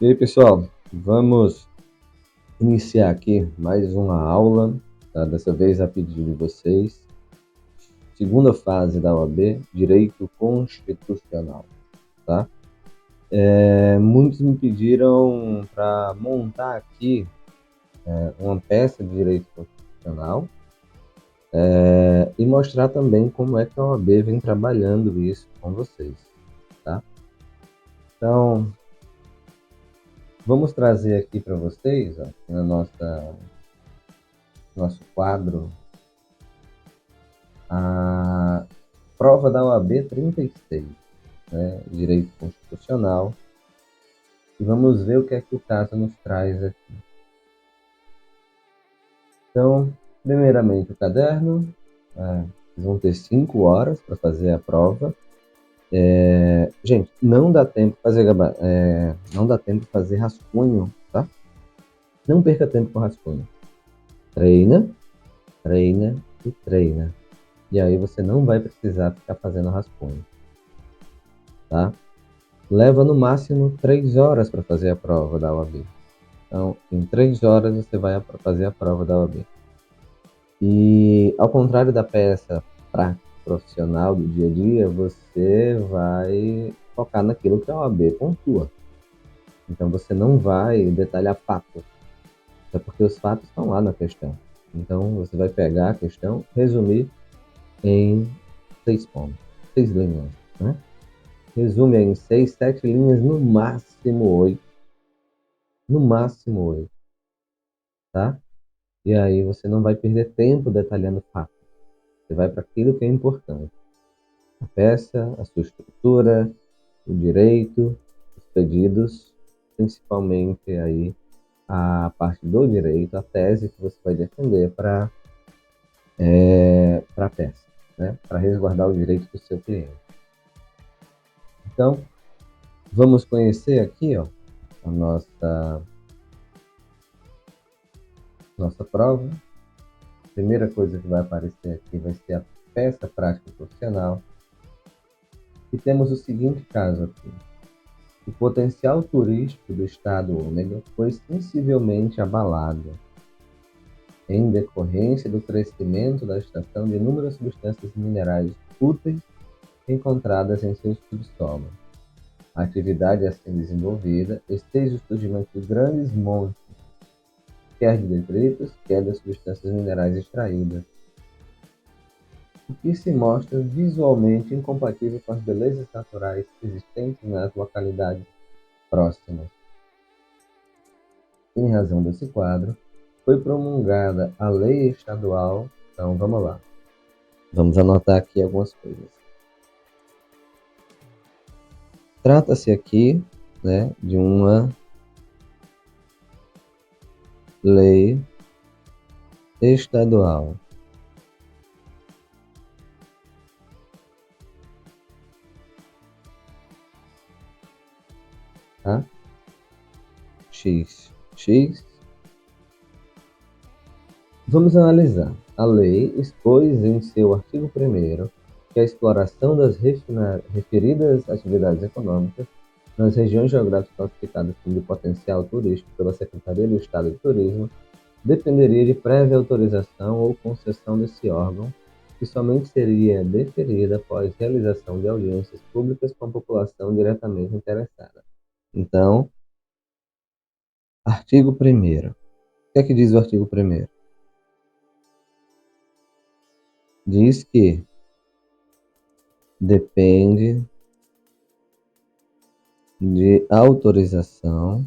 E aí, pessoal, vamos iniciar aqui mais uma aula, tá? Dessa vez a pedido de vocês. Segunda fase da OAB, Direito Constitucional, tá? Muitos me pediram para montar aqui uma peça de Direito Constitucional e mostrar também como é que a OAB vem trabalhando isso com vocês, tá? Então, vamos trazer aqui para vocês, ó, na nosso quadro, a prova da OAB 36, né, Direito Constitucional, e vamos ver o que é que o caso nos traz aqui. Então, primeiramente o caderno, vocês vão ter 5 horas para fazer a prova. Gente, não dá tempo de fazer rascunho, tá? Não perca tempo com rascunho. Treina, treina e treina. E aí você não vai precisar ficar fazendo rascunho, tá? Leva no máximo 3 horas para fazer a prova da OAB. Então, em 3 horas você vai fazer a prova da OAB. E, ao contrário da peça prática profissional do dia a dia, você vai focar naquilo que a OAB pontua. Então, você não vai detalhar fatos, até porque os fatos estão lá na questão. Então, você vai pegar a questão, resumir em 6 pontos, 6 linhas, né? Resume em 6, 7 linhas, no máximo 8. No máximo 8, tá? E aí você não vai perder tempo detalhando fatos. Você vai para aquilo que é importante. A peça, a sua estrutura, o direito, os pedidos, principalmente aí a parte do direito, a tese que você vai defender para a peça, né? Para resguardar o direito do seu cliente. Então, vamos conhecer aqui, ó, a nossa prova. A primeira coisa que vai aparecer aqui vai ser a peça prática profissional. E temos o seguinte caso aqui. O potencial turístico do estado Ômega foi sensivelmente abalado em decorrência do crescimento da extração de inúmeras substâncias minerais úteis encontradas em seu subsolo. A atividade assim desenvolvida esteja o surgimento de grandes montes, quer de detritos, quer das substâncias minerais extraídas, o que se mostra visualmente incompatível com as belezas naturais existentes nas localidades próximas. Em razão desse quadro, foi promulgada a Lei Estadual. Então, vamos lá. Vamos anotar aqui algumas coisas. Trata-se aqui, né, de uma lei estadual. Tá? X. Vamos analisar. A lei expôs em seu artigo 1º que a exploração das referidas atividades econômicas nas regiões geográficas classificadas como de potencial turístico pela Secretaria do Estado de Turismo dependeria de prévia autorização ou concessão desse órgão, que somente seria deferida após realização de audiências públicas com a população diretamente interessada. Então, artigo 1º. O que é que diz o artigo 1º? Diz que depende de autorização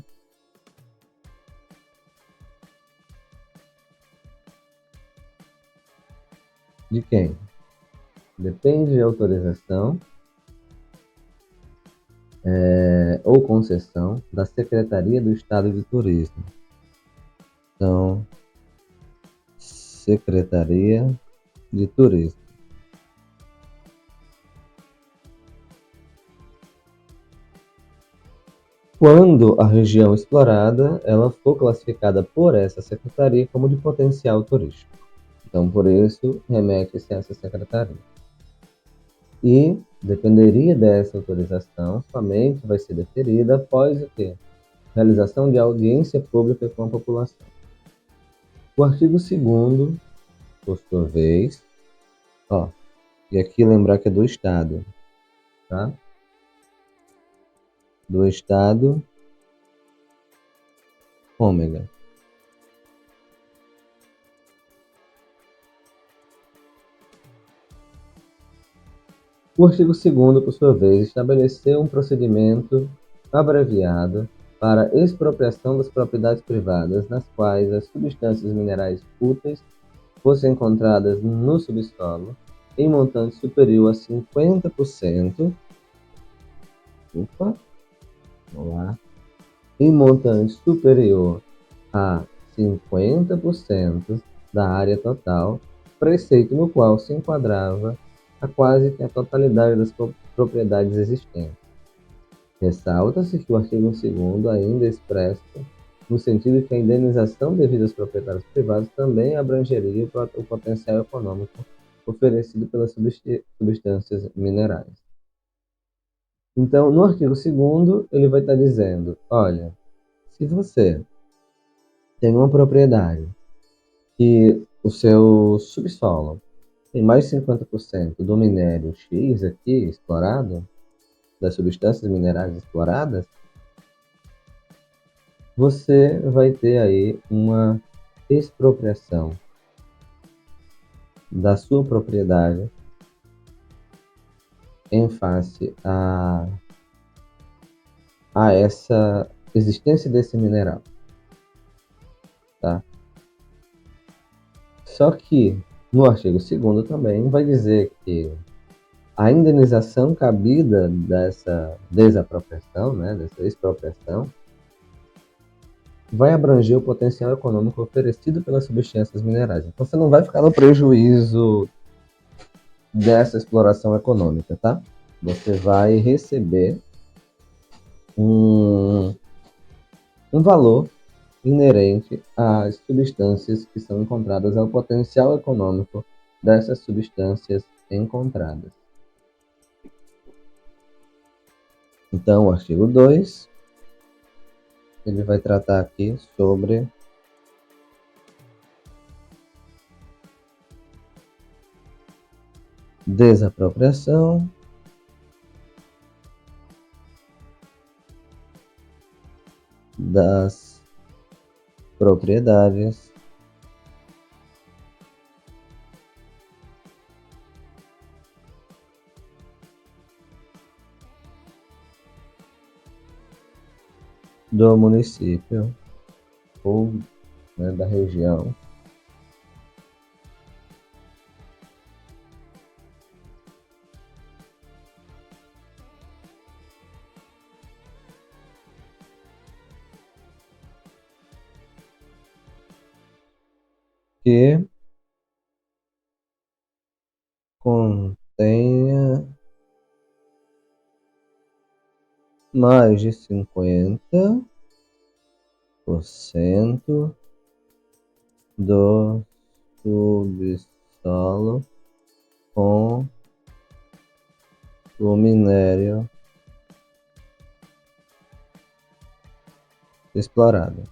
de quem? Depende de autorização ou concessão da Secretaria do Estado de Turismo. Então, Secretaria de Turismo. Quando a região explorada ela for classificada por essa secretaria como de potencial turístico. Então, por isso, remete-se a essa secretaria. E dependeria dessa autorização, somente vai ser deferida após o quê? realização de audiência pública com a população. O artigo 2º, por sua vez, e aqui lembrar que é do Estado, tá? Do Estado, ômega. O artigo 2º, por sua vez, estabeleceu um procedimento abreviado para expropriação das propriedades privadas nas quais as substâncias minerais úteis fossem encontradas no subsolo em montante superior a 50%. Vamos lá. Em montante superior a 50% da área total, preceito no qual se enquadrava a quase que a totalidade das propriedades existentes. Ressalta-se que o artigo 2º ainda expressa no sentido que a indenização devida aos proprietários privados também abrangeria o potencial econômico oferecido pelas substâncias minerais. Então, no artigo 2º, ele vai estar dizendo, olha, se você tem uma propriedade que o seu subsolo tem mais de 50% do minério X aqui explorado, das substâncias minerais exploradas, você vai ter aí uma expropriação da sua propriedade em face a essa existência desse mineral, tá? Só que no artigo 2º também vai dizer que a indenização cabida dessa desapropriação, né, dessa expropriação, vai abranger o potencial econômico oferecido pelas substâncias minerais. Então você não vai ficar no prejuízo dessa exploração econômica, tá? Você vai receber um valor inerente às substâncias que são encontradas, ao potencial econômico dessas substâncias encontradas. Então, o artigo 2, ele vai tratar aqui sobre desapropriação das propriedades do município ou, né, da região que contenha mais de 50% do subsolo com o minério explorado.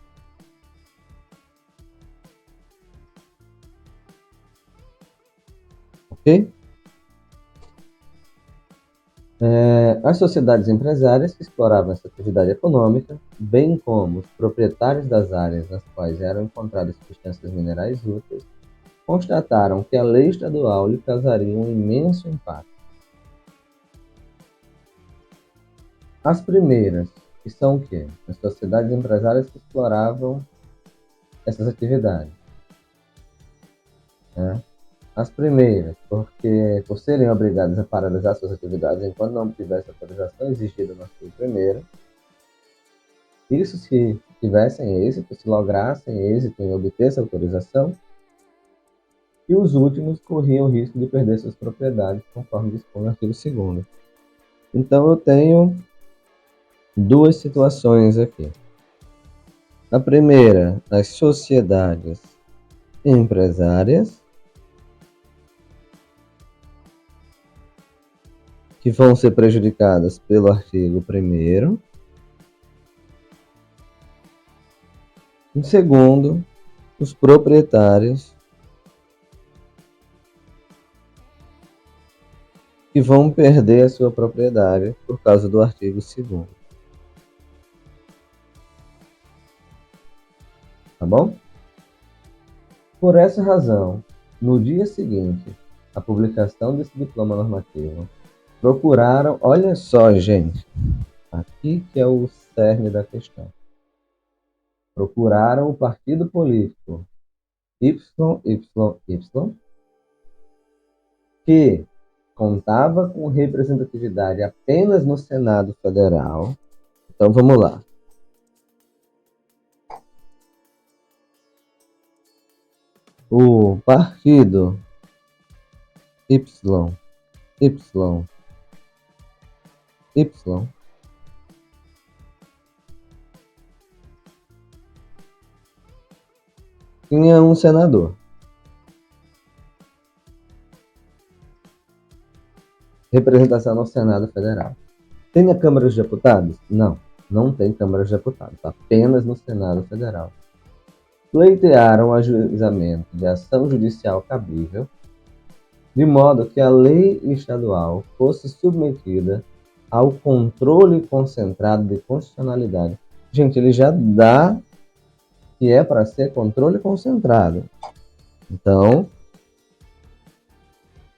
Ok? As sociedades empresárias que exploravam essa atividade econômica, bem como os proprietários das áreas nas quais eram encontradas substâncias minerais úteis, constataram que a lei estadual lhe causaria um imenso impacto. As primeiras, que são o quê? As sociedades empresárias que exploravam essas atividades, né? As primeiras, porque por serem obrigadas a paralisar suas atividades enquanto não tivesse autorização exigida no artigo 1º, isso se tivessem êxito, se lograssem êxito em obter essa autorização, e os últimos corriam o risco de perder suas propriedades, conforme dispõe o artigo 2º. Então eu tenho duas situações aqui. A primeira, as sociedades empresárias, que vão ser prejudicadas pelo artigo 1º, Em segundo, os proprietários que vão perder a sua propriedade por causa do artigo 2º. Tá bom? Por essa razão, no dia seguinte à publicação desse diploma normativo, procuraram, olha só, gente, aqui que é o cerne da questão. Procuraram o partido político YYY, que contava com representatividade apenas no Senado Federal. Então vamos lá. O partido YYY tinha um senador. Representação no Senado Federal. Tem a Câmara dos Deputados? Não, não tem Câmara dos Deputados, apenas no Senado Federal. Pleitearam o ajuizamento de ação judicial cabível, de modo que a lei estadual fosse submetida ao controle concentrado de constitucionalidade. Gente, ele já dá que é para ser controle concentrado. Então,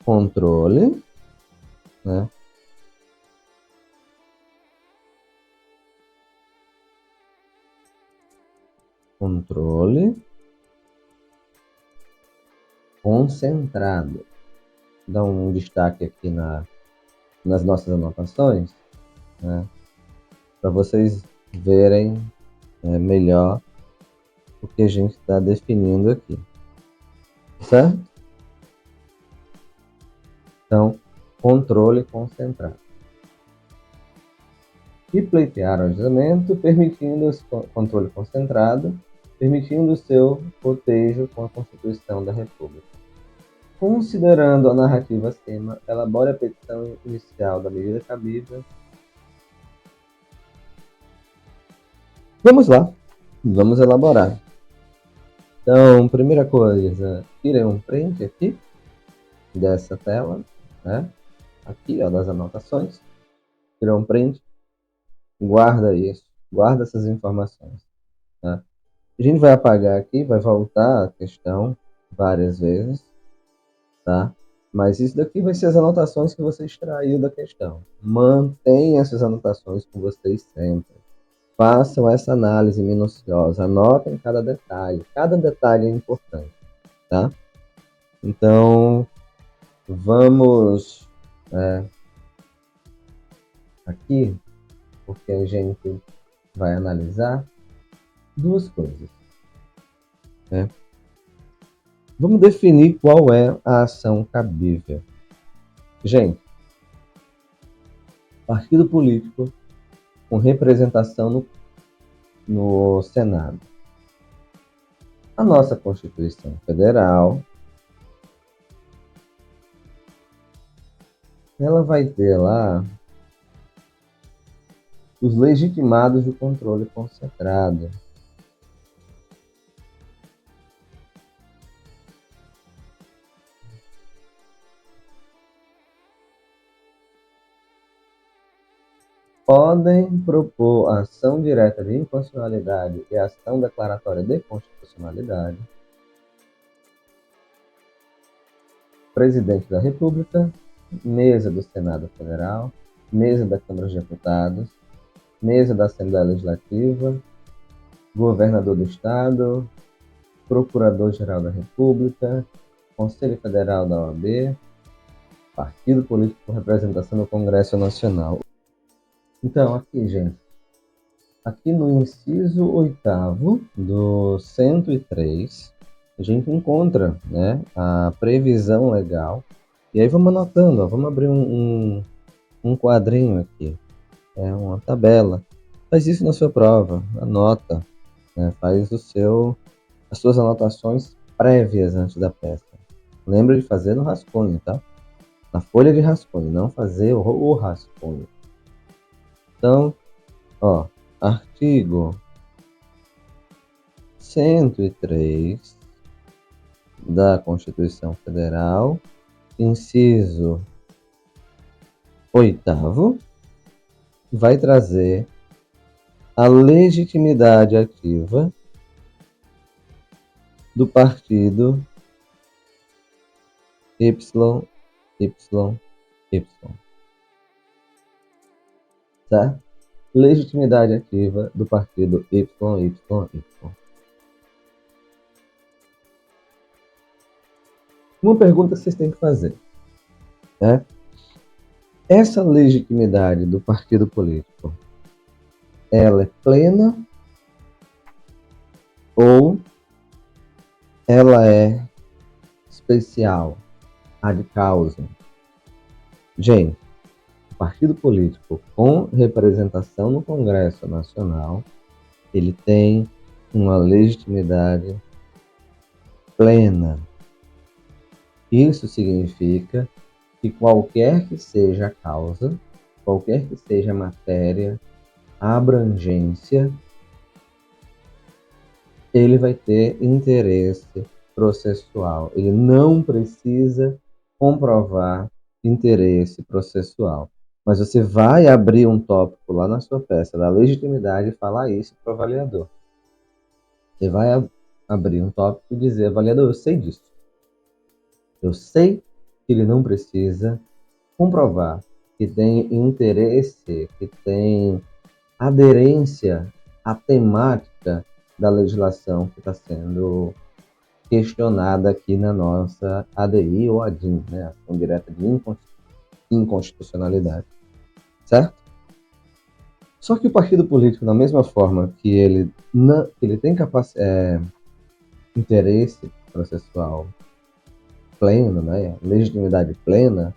controle, né? Controle concentrado. Dá um destaque aqui nas nossas anotações, né? Para vocês verem melhor o que a gente está definindo aqui, certo? Então, controle concentrado. E pleitearam o ajuizamento, permitindo o controle concentrado, permitindo o seu cotejo com a Constituição da República. Considerando a narrativa acima, elabore a petição inicial da medida cabível. Vamos lá, vamos elaborar. Então, primeira coisa, tirem um print aqui dessa tela, né? Aqui, ó, das anotações. Tirem um print, guarda isso, guarda essas informações, tá? A gente vai apagar aqui, vai voltar a questão várias vezes, tá? Mas isso daqui vai ser as anotações que você extraiu da questão. Mantenha essas anotações com vocês sempre. Façam essa análise minuciosa, anotem cada detalhe é importante, tá? Então, vamos aqui, porque a gente vai analisar duas coisas, né? Vamos definir qual é a ação cabível. Gente, partido político com representação no Senado. A nossa Constituição Federal, ela vai ter lá os legitimados do controle concentrado. Podem propor ação direta de inconstitucionalidade e ação declaratória de constitucionalidade. Presidente da República, mesa do Senado Federal, mesa da Câmara dos Deputados, mesa da Assembleia Legislativa, governador do Estado, Procurador-Geral da República, Conselho Federal da OAB, partido político com representação no Congresso Nacional. Então, aqui, gente, aqui no inciso 8º do 103, a gente encontra, né, a previsão legal. E aí vamos anotando, ó, vamos abrir um quadrinho aqui, uma tabela. Faz isso na sua prova, anota, né, faz as suas anotações prévias antes da peça. Lembra de fazer no rascunho, tá? Na folha de rascunho, não fazer o rascunho. Então, ó, artigo 103 da Constituição Federal, inciso 8º, vai trazer a legitimidade ativa do partido YYY, tá? Legitimidade ativa do partido YYY. Uma pergunta que vocês têm que fazer, né? Essa legitimidade do partido político, ela é plena ou ela é especial, ad causa? Gente, o partido político com representação no Congresso Nacional, ele tem uma legitimidade plena. Isso significa que qualquer que seja a causa, qualquer que seja a matéria, a abrangência, ele vai ter interesse processual. Ele não precisa comprovar interesse processual. Mas você vai abrir um tópico lá na sua peça da legitimidade e falar isso para o avaliador. Você vai abrir um tópico e dizer, avaliador, eu sei disso. Eu sei que ele não precisa comprovar que tem interesse, que tem aderência à temática da legislação que está sendo questionada aqui na nossa ADI ou ADIM, né? Ação direta de inconstitucionalidade, certo? Só que o partido político, da mesma forma que ele tem interesse processual pleno, né? Legitimidade plena,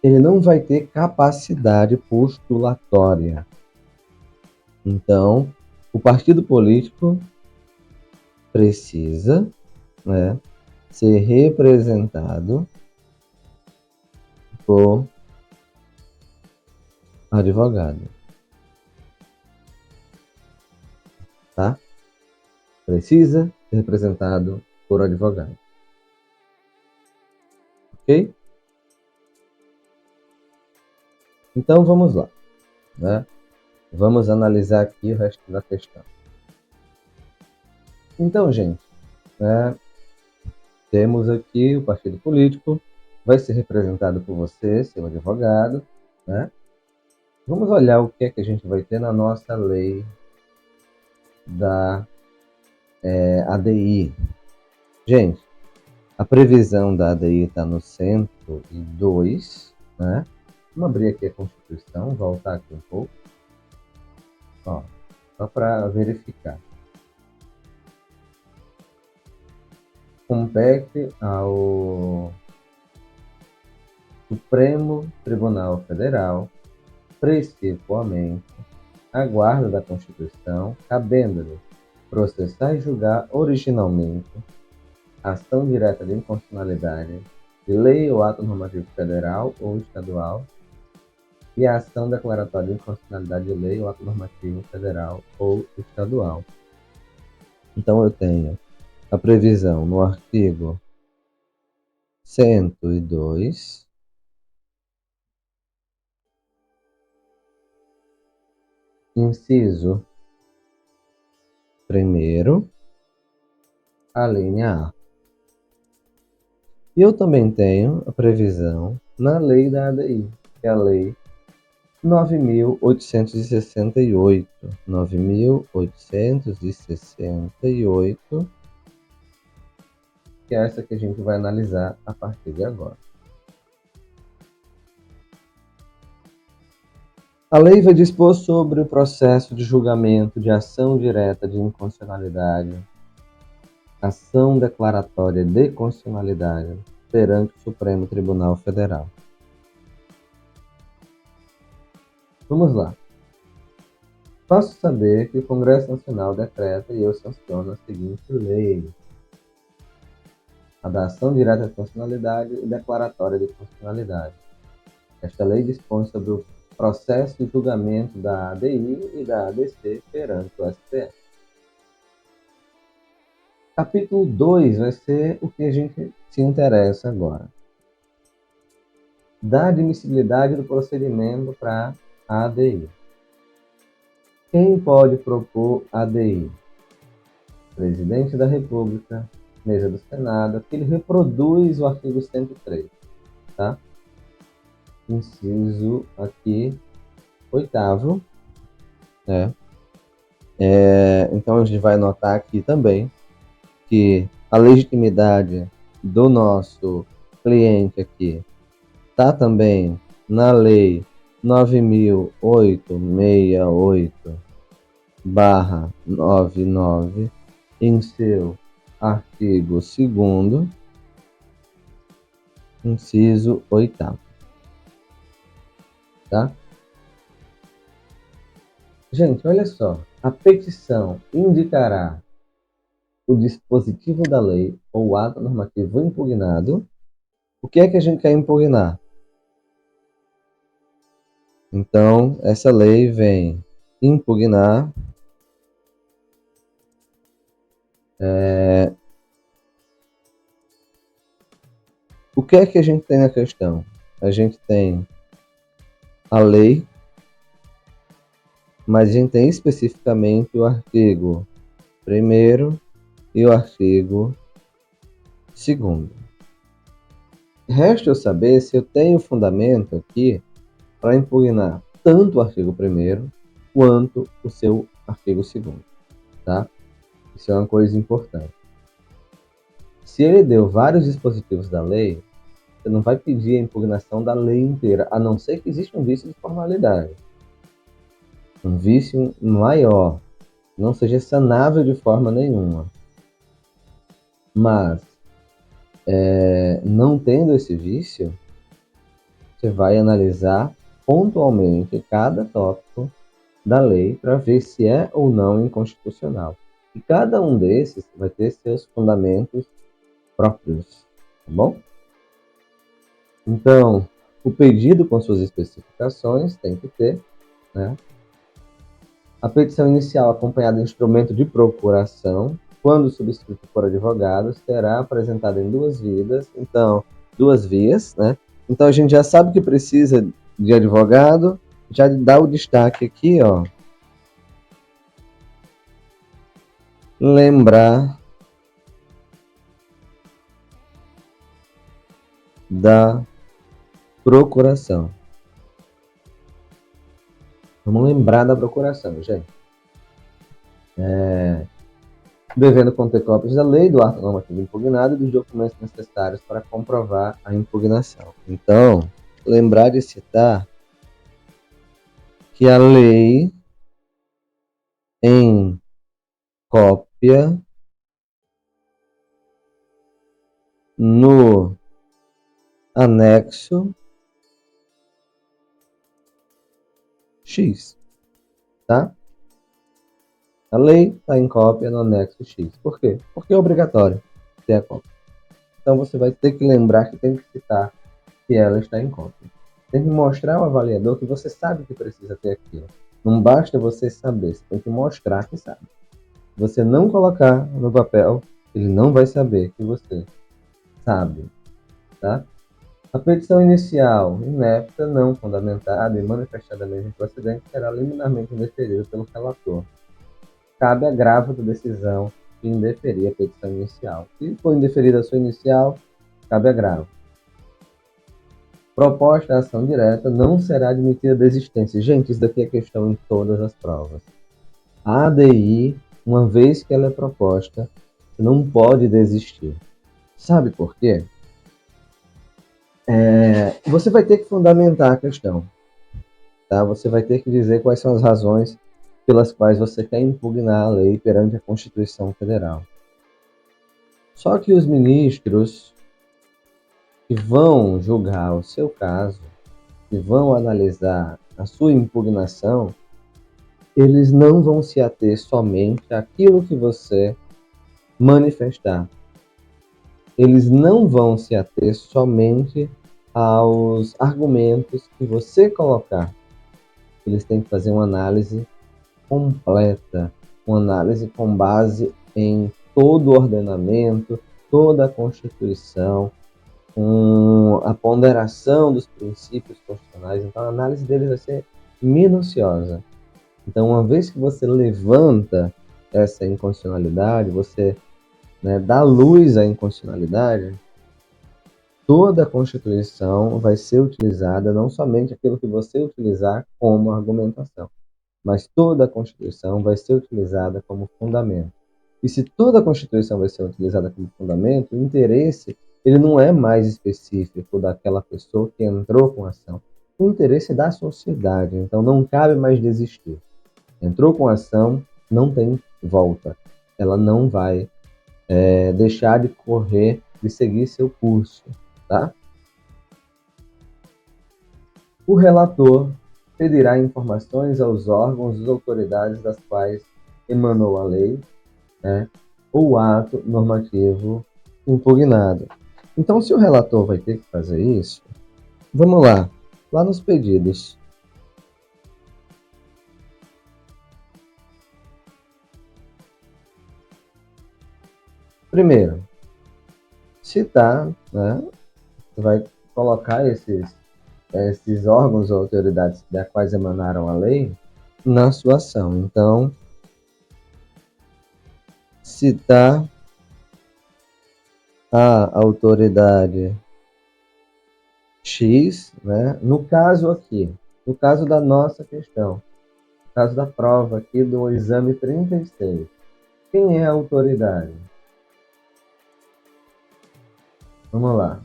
ele não vai ter capacidade postulatória. Então, o partido político precisa, né, ser representado por advogado, tá? Precisa ser representado por advogado, ok? Então vamos lá, né? Vamos analisar aqui o resto da questão. Então, gente, né, temos aqui o partido político, vai ser representado por você, seu advogado, né? Vamos olhar o que é que a gente vai ter na nossa lei da ADI. Gente, a previsão da ADI está no 102, né? Vamos abrir aqui a Constituição, voltar aqui um pouco. Ó, só para verificar. Compete ao Supremo Tribunal Federal, principalmente, a guarda da Constituição, cabendo-lhe processar e julgar originalmente ação direta de inconstitucionalidade de lei ou ato normativo federal ou estadual e a ação declaratória de inconstitucionalidade de lei ou ato normativo federal ou estadual. Então eu tenho a previsão no artigo 102, inciso 1º, a linha A. E eu também tenho a previsão na lei da ADI, que é a lei 9.868, que é essa que a gente vai analisar a partir de agora. A lei vai dispor sobre o processo de julgamento de ação direta de inconstitucionalidade, ação declaratória de constitucionalidade perante o Supremo Tribunal Federal. Vamos lá. Faço saber que o Congresso Nacional decreta e eu sanciono a seguinte lei: a da ação direta de constitucionalidade e declaratória de constitucionalidade. Esta lei dispõe sobre o processo de julgamento da ADI e da ADC perante o STF. Capítulo 2 vai ser o que a gente se interessa agora. Da admissibilidade do procedimento para a ADI. Quem pode propor ADI? Presidente da República, mesa do Senado, que ele reproduz o artigo 103, tá? Inciso aqui, 8º, né? Então a gente vai notar aqui também que a legitimidade do nosso cliente aqui está também na Lei 9.868/99, em seu artigo 2º, inciso 8º. Tá? Gente, olha só. A petição indicará o dispositivo da lei ou o ato normativo impugnado. O que é que a gente quer impugnar? Então, essa lei vem impugnar o que é que a gente tem na questão? A gente tem a lei, mas a gente tem especificamente o artigo 1º e o artigo 2º. Resta eu saber se eu tenho fundamento aqui para impugnar tanto o artigo 1º quanto o seu artigo 2º, tá? Isso é uma coisa importante. Se ele deu vários dispositivos da lei, você não vai pedir a impugnação da lei inteira, a não ser que exista um vício de formalidade. Um vício maior, não seja sanável de forma nenhuma. Mas, não tendo esse vício, você vai analisar pontualmente cada tópico da lei para ver se é ou não inconstitucional. E cada um desses vai ter seus fundamentos próprios, tá bom? Então, o pedido com suas especificações tem que ter, né? A petição inicial acompanhada de instrumento de procuração, quando o subscrito for advogado, será apresentada em 2 vias, então, 2 vias, né? Então, a gente já sabe que precisa de advogado, já dá o destaque aqui, ó. Lembrar da procuração. Vamos lembrar da procuração, gente. Devendo conter cópias da lei, do ato normativo impugnado e dos documentos necessários para comprovar a impugnação. Então, lembrar de citar que a lei em cópia no anexo X, tá? A lei está em cópia no anexo X. Por quê? Porque é obrigatório ter a cópia. Então você vai ter que lembrar que tem que citar que ela está em cópia. Tem que mostrar ao avaliador que você sabe que precisa ter aquilo. Não basta você saber, você tem que mostrar que sabe. Se você não colocar no papel, ele não vai saber que você sabe, tá? A petição inicial, inepta, não fundamentada e manifestadamente improcedente será liminarmente indeferida pelo relator. Cabe agravo da decisão de indeferir a petição inicial. Se for indeferida a sua inicial, cabe agravo. Proposta a ação direta não será admitida desistência. Gente, isso daqui é questão em todas as provas. A ADI, uma vez que ela é proposta, não pode desistir. Sabe por quê? Você vai ter que fundamentar a questão. Tá? Você vai ter que dizer quais são as razões pelas quais você quer impugnar a lei perante a Constituição Federal. Só que os ministros que vão julgar o seu caso, que vão analisar a sua impugnação, eles não vão se ater somente àquilo que você manifestar. Eles não vão se ater somente aos argumentos que você colocar. Eles têm que fazer uma análise completa, uma análise com base em todo o ordenamento, toda a Constituição, a ponderação dos princípios constitucionais. Então, a análise deles vai ser minuciosa. Então, uma vez que você levanta essa inconstitucionalidade, você, né, dá luz à inconstitucionalidade, toda a Constituição vai ser utilizada, não somente aquilo que você utilizar como argumentação, mas toda a Constituição vai ser utilizada como fundamento. E se toda a Constituição vai ser utilizada como fundamento, o interesse ele não é mais específico daquela pessoa que entrou com a ação. O interesse é da sociedade, então não cabe mais desistir. Entrou com a ação, não tem volta. Ela não vai deixar de correr, de seguir seu curso. Tá? O relator pedirá informações aos órgãos e autoridades das quais emanou a lei, né, ou o ato normativo impugnado. Então, se o relator vai ter que fazer isso, vamos lá nos pedidos. Primeiro, citar, né, vai colocar esses órgãos ou autoridades das quais emanaram a lei na sua ação. Então, citar a autoridade X, né? No caso aqui, no caso da nossa questão, no caso da prova aqui do exame 36, quem é a autoridade? Vamos lá.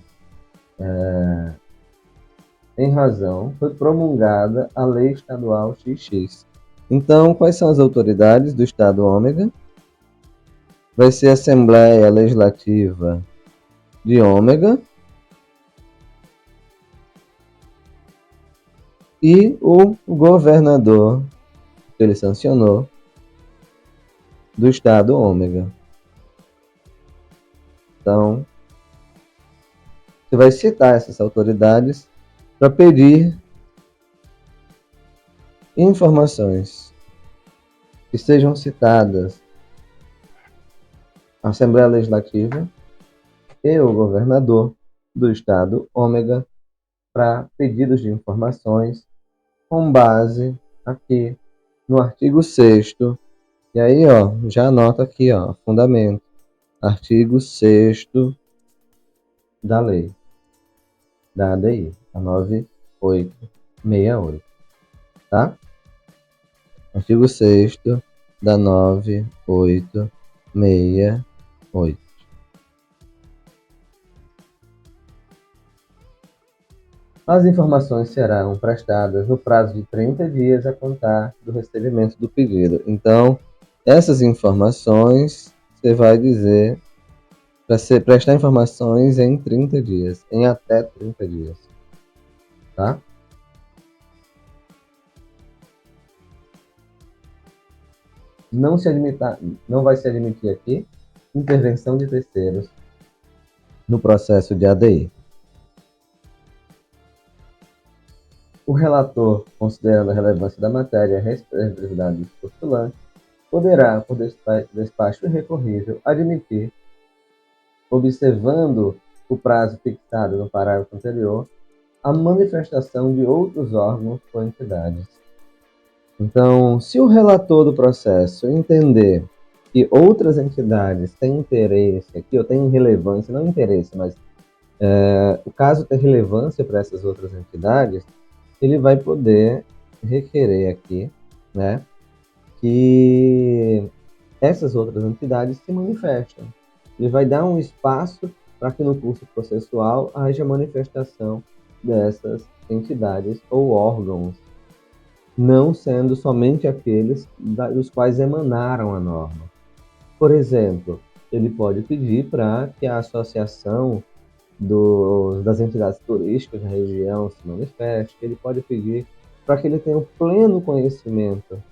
Em razão, foi promulgada a Lei Estadual XX. Então, quais são as autoridades do Estado Ômega? Vai ser a Assembleia Legislativa de Ômega e o governador que ele sancionou do Estado Ômega. Então, você vai citar essas autoridades para pedir informações que sejam citadas a Assembleia Legislativa e o governador do Estado Ômega para pedidos de informações com base aqui no artigo 6º. E aí, ó, já anota aqui, ó, fundamento. Artigo 6º da lei, da ADI, a 9868, tá? Artigo 6º da 9868. As informações serão prestadas no prazo de 30 dias a contar do recebimento do pedido. Então, essas informações, você vai dizer para prestar informações em 30 dias, em até 30 dias, tá? Não vai se admitir aqui intervenção de terceiros no processo de ADI. O relator, considerando a relevância da matéria e a representatividade dos postulantes, poderá, por despacho irrecorrível, admitir, observando o prazo fixado no parágrafo anterior, a manifestação de outros órgãos ou entidades. Então, se o relator do processo entender que outras entidades têm interesse aqui, ou têm relevância, não interesse, mas o caso tem relevância para essas outras entidades, ele vai poder requerer aqui, né, que essas outras entidades se manifestem. Ele vai dar um espaço para que no curso processual haja manifestação dessas entidades ou órgãos, não sendo somente aqueles dos quais emanaram a norma. Por exemplo, ele pode pedir para que a associação das entidades turísticas da região se manifeste, ele pode pedir para que ele tenha o pleno conhecimento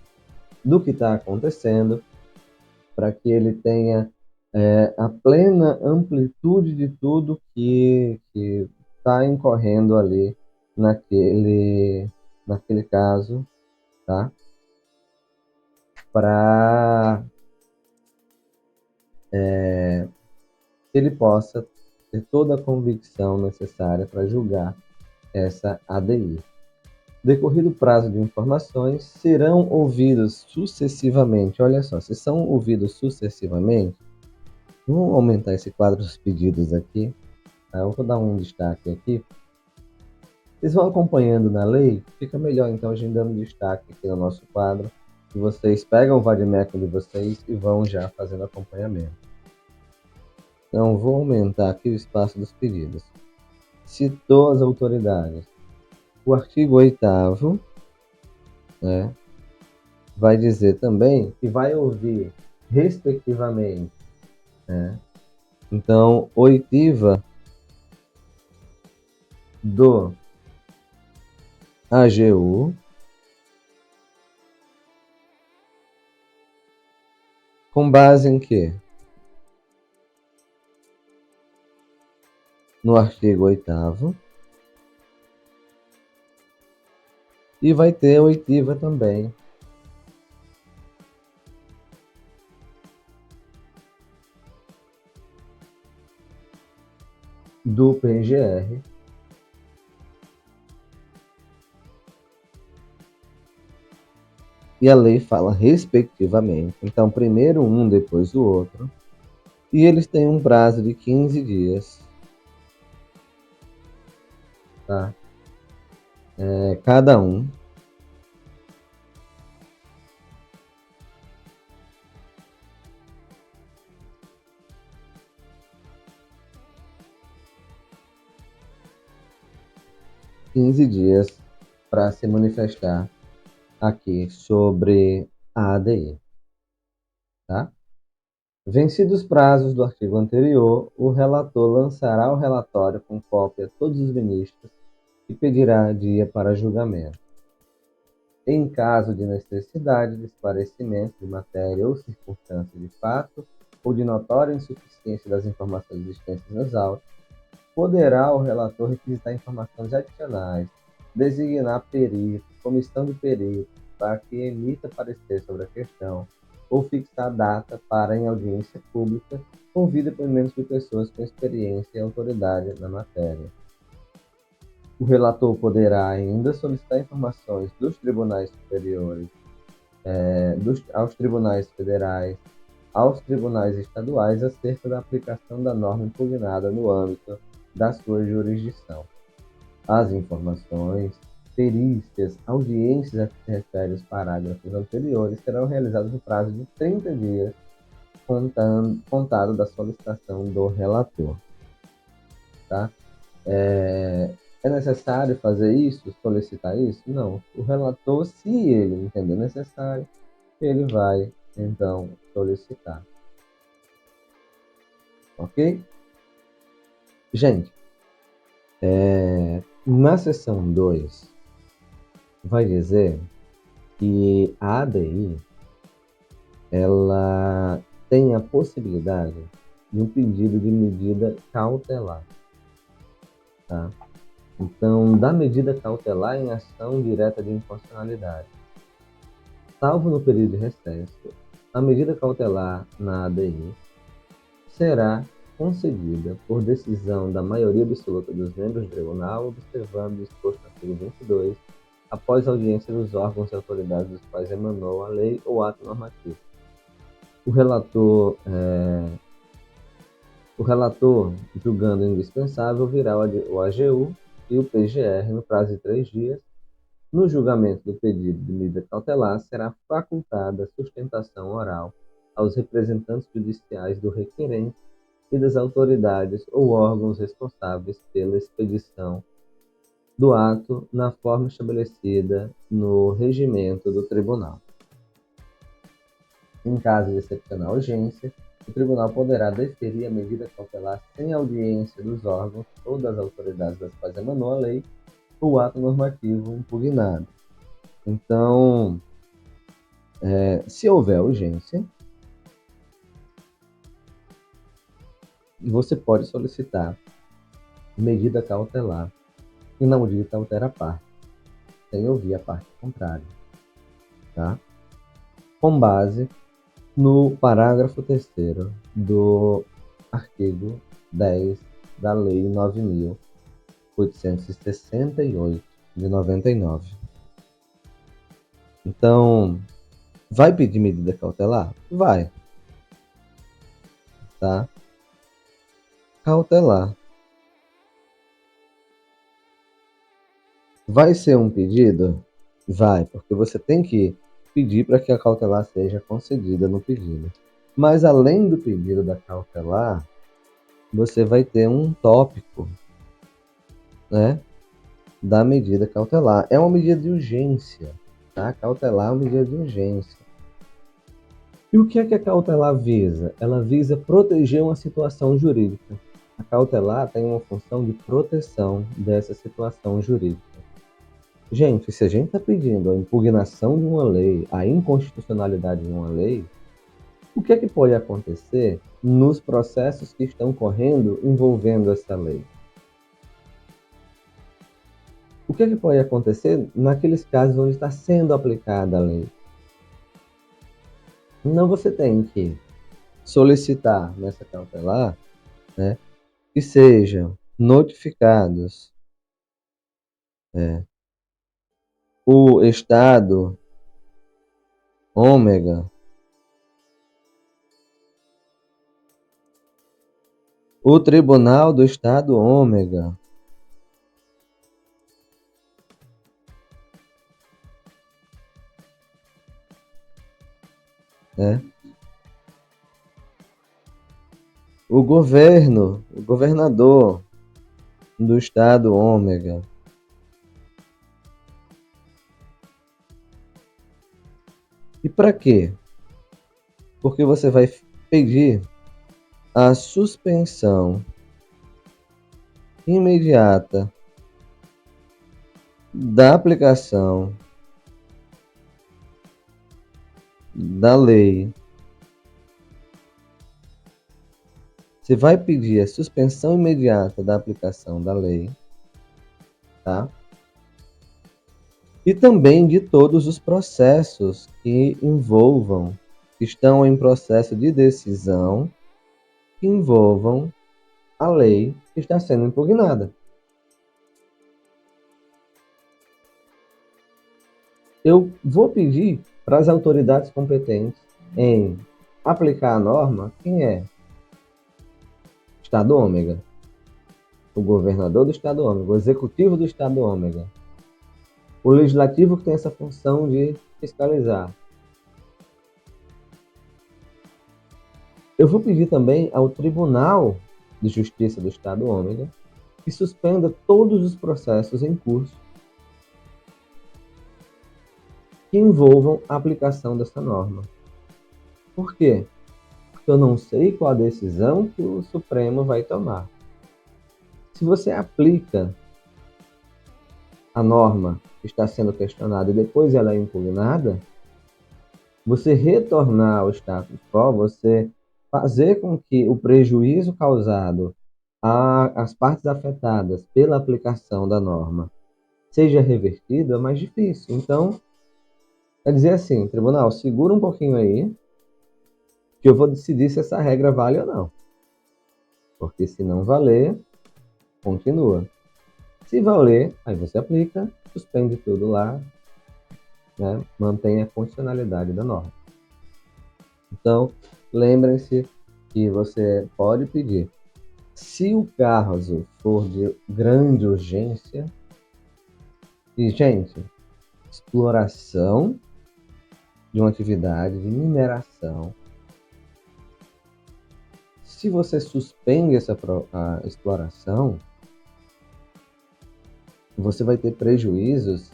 do que está acontecendo, para que ele tenha a plena amplitude de tudo que está incorrendo ali naquele caso, tá? Para que ele possa ter toda a convicção necessária para julgar essa ADI. Decorrido o prazo de informações, serão ouvidos sucessivamente. Olha só, se são ouvidos sucessivamente, vamos aumentar esse quadro dos pedidos aqui. Tá? Eu vou dar um destaque aqui. Vocês vão acompanhando na lei, fica melhor então a gente dando destaque aqui no nosso quadro. E vocês pegam o vade-mecum de vocês e vão já fazendo acompanhamento. Então, vou aumentar aqui o espaço dos pedidos. Citou as autoridades. O artigo 8º, né, vai dizer também que vai ouvir, respectivamente, né? Então, oitiva do AGU, com base em quê? No artigo 8º. E vai ter a oitiva também do PGR, e a lei fala respectivamente. Então, primeiro um, depois o outro. E eles têm um prazo de 15 dias. Tá? Cada um. Dias para se manifestar aqui sobre a ADI. Tá? Vencidos os prazos do artigo anterior, o relator lançará o relatório com cópia a todos os ministros e pedirá dia para julgamento. Em caso de necessidade de esclarecimento de matéria ou circunstância de fato, ou de notória insuficiência das informações existentes nos autos, poderá o relator requisitar informações adicionais, designar perito, comissão de peritos, para que emita parecer sobre a questão, ou fixar data para, em audiência pública, ouvir depoimentos de pessoas com experiência e autoridade na matéria. O relator poderá ainda solicitar informações dos tribunais superiores, aos tribunais federais, aos tribunais estaduais acerca da aplicação da norma impugnada no âmbito da sua jurisdição. As informações, perícias, audiências a que se refere os parágrafos anteriores serão realizadas no prazo de 30 dias, contado da solicitação do relator. Tá? É necessário fazer isso, solicitar isso? Não. O relator, se ele entender necessário, ele vai, então, solicitar. Ok? Gente, na seção 2, vai dizer que a ADI ela tem a possibilidade de um pedido de medida cautelar. Tá? Então, da medida cautelar em ação direta de inconstitucionalidade. Salvo no período de recesso, a medida cautelar na ADI será concedida por decisão da maioria absoluta dos membros do tribunal, observando o disposto no artigo 22, após audiência dos órgãos e autoridades dos quais emanou a lei ou ato normativo. O relator, julgando indispensável, virá o AGU e o PGR no prazo de 3 dias. No julgamento do pedido de medida cautelar, será facultada sustentação oral aos representantes judiciais do requerente e das autoridades ou órgãos responsáveis pela expedição do ato na forma estabelecida no regimento do tribunal. Em caso de excepcional urgência, o tribunal poderá deferir a medida cautelar sem audiência dos órgãos ou das autoridades das quais emanou a lei ou o ato normativo impugnado. Então, se houver urgência, você pode solicitar medida cautelar inaudita altera a parte, sem ouvir a parte contrária, tá? Com base no parágrafo 3º do artigo 10 da Lei 9.868 de 99. Então, vai pedir medida cautelar? Vai, tá? Cautelar. Vai ser um pedido? Vai, porque você tem que pedir para que a cautelar seja concedida no pedido. Mas além do pedido da cautelar, você vai ter um tópico, né, da medida cautelar. É uma medida de urgência, tá? Cautelar é uma medida de urgência. E o que é que a cautelar visa? Ela visa proteger uma situação jurídica. A cautelar tem uma função de proteção dessa situação jurídica. Gente, se a gente está pedindo a impugnação de uma lei, a inconstitucionalidade de uma lei, o que é que pode acontecer nos processos que estão correndo envolvendo essa lei? O que é que pode acontecer naqueles casos onde está sendo aplicada a lei? Não, você tem que solicitar nessa cautelar, né, que sejam notificados o Estado ômega, o Tribunal do Estado ômega, né? O governo, o governador do Estado ômega. E para quê? Porque você vai pedir a suspensão imediata da aplicação da lei. Você vai pedir a suspensão imediata da aplicação da lei, tá? E também de todos os processos que envolvam, que estão em processo de decisão, que envolvam a lei que está sendo impugnada. Eu vou pedir para as autoridades competentes em aplicar a norma, quem é? Estado ômega. O governador do Estado ômega, o executivo do Estado ômega. O legislativo que tem essa função de fiscalizar. Eu vou pedir também ao Tribunal de Justiça do Estado ômega que suspenda todos os processos em curso que envolvam a aplicação dessa norma. Por quê? Porque eu não sei qual a decisão que o Supremo vai tomar. Se você aplica a norma que está sendo questionada e depois ela é impugnada, você retornar ao status quo, você fazer com que o prejuízo causado às partes afetadas pela aplicação da norma seja revertido é mais difícil. Então, quer dizer assim, tribunal, segura um pouquinho aí, que eu vou decidir se essa regra vale ou não. Porque se não valer, continua. Se valer, aí você aplica, suspende tudo lá, né? Mantém a condicionalidade da norma. Então, lembrem-se que você pode pedir. Se o caso for de grande urgência, e, gente, exploração de uma atividade de mineração, se você suspende a exploração, você vai ter prejuízos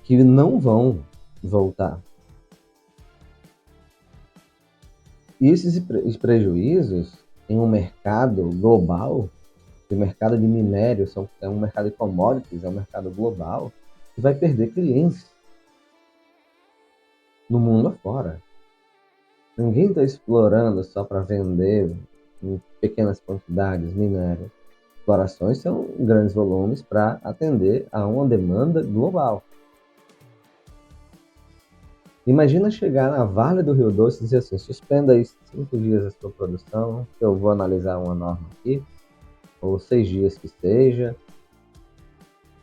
que não vão voltar. E esses prejuízos em um mercado global, o mercado de minério é um mercado de commodities, é um mercado global, que vai perder clientes no mundo afora. Ninguém está explorando só para vender em pequenas quantidades minério. Explorações são grandes volumes para atender a uma demanda global. Imagina chegar na Vale do Rio Doce e dizer assim: suspenda aí 5 dias a sua produção, que eu vou analisar uma norma aqui, ou 6 dias que seja.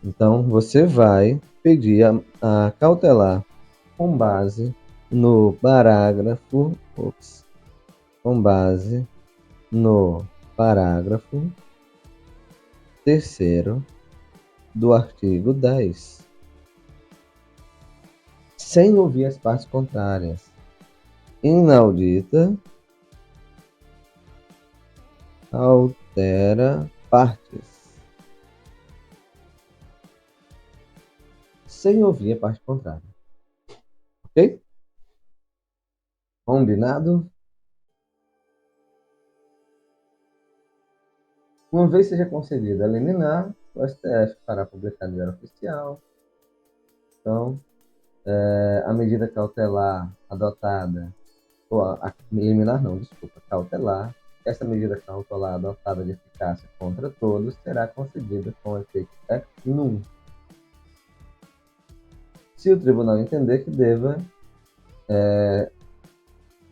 Então, você vai pedir a cautelar com base no parágrafo, com base no parágrafo 3º do artigo 10, sem ouvir as partes contrárias. Inaudita, altera partes, sem ouvir a parte contrária. Ok? Combinado? Uma vez seja concedida a liminar, o STF fará publicar no Diário Oficial. Então, a medida cautelar adotada, ou liminar não, desculpa, cautelar, essa medida cautelar adotada de eficácia contra todos será concedida com efeito ex nunc. Se o tribunal entender que deva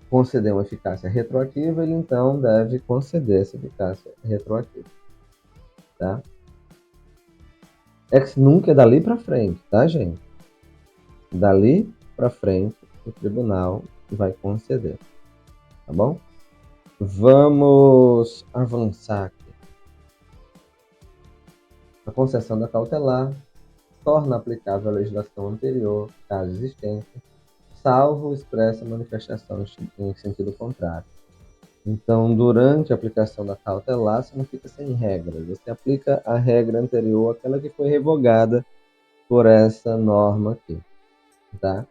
conceder uma eficácia retroativa, ele então deve conceder essa eficácia retroativa. Tá? Ex nunc é dali para frente, tá, gente? Dali para frente, o tribunal vai conceder. Tá bom? Vamos avançar aqui. A concessão da cautelar torna aplicável a legislação anterior, caso existente, salvo expressa manifestação em sentido contrário. Então, durante a aplicação da cautelar, você não fica sem regras. Você aplica a regra anterior, aquela que foi revogada por essa norma aqui. Tá?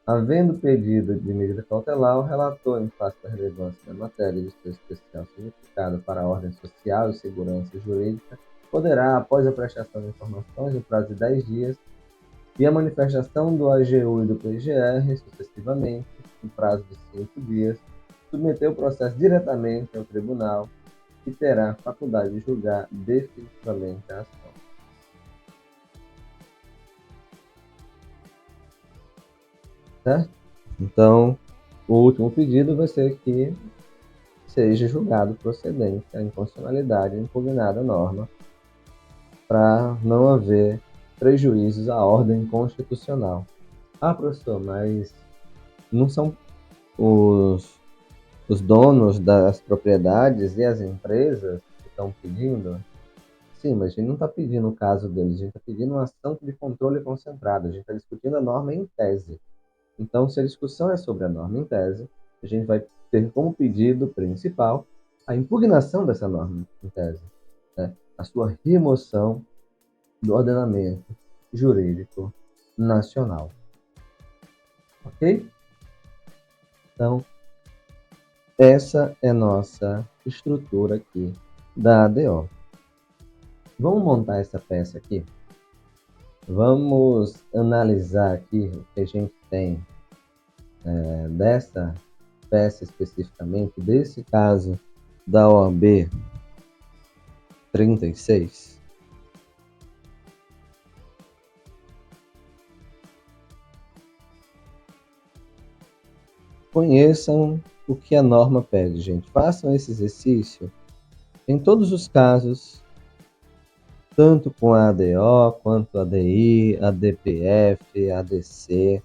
Havendo pedido de medida cautelar, o relator, em face da relevância da matéria de seu especial significado para a ordem social e segurança jurídica, poderá, após a prestação de informações, no prazo de 10 dias, e a manifestação do AGU e do PGR, sucessivamente, no prazo de 5 dias, submeter o processo diretamente ao tribunal e terá faculdade de julgar definitivamente a ação. Certo? Então, o último pedido vai ser que seja julgado procedente a inconstitucionalidade impugnada a norma, para não haver prejuízos à ordem constitucional. Ah, professor, mas não são os donos das propriedades e as empresas que estão pedindo? Sim, mas a gente não está pedindo o caso deles, a gente está pedindo uma ação de controle concentrado, a gente está discutindo a norma em tese. Então, se a discussão é sobre a norma em tese, a gente vai ter como pedido principal a impugnação dessa norma em tese, né? A sua remoção do ordenamento jurídico nacional. Ok? Então, essa é a nossa estrutura aqui da ADO. Vamos montar essa peça aqui? Vamos analisar aqui o que a gente tem dessa peça especificamente, desse caso da OAB 36. Conheçam o que a norma pede, gente. Façam esse exercício em todos os casos, tanto com a ADO, quanto a ADI, a DPF, a ADC,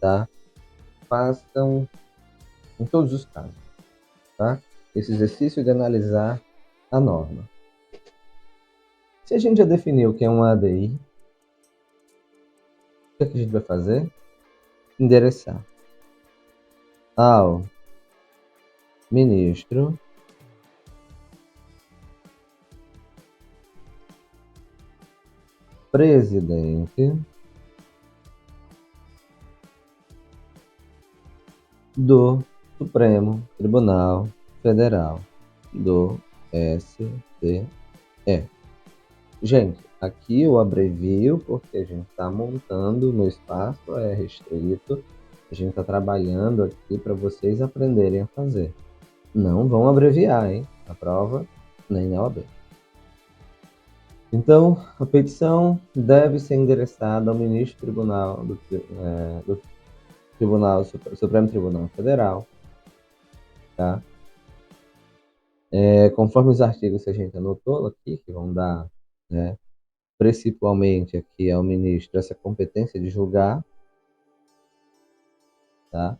tá? Façam em todos os casos, tá? Esse exercício de analisar a norma. Se a gente já definiu o que é uma ADI, o que a gente vai fazer? Endereçar ao ministro presidente do Supremo Tribunal Federal, do STF. Gente, aqui eu abrevio porque a gente está montando no espaço, é restrito. A gente está trabalhando aqui para vocês aprenderem a fazer. Não vão abreviar, hein? A prova nem na OAB. Então, a petição deve ser endereçada ao ministro tribunal Supremo Tribunal Federal, tá? Conforme os artigos que a gente anotou aqui, que vão dar, né, principalmente aqui ao ministro essa competência de julgar, tá?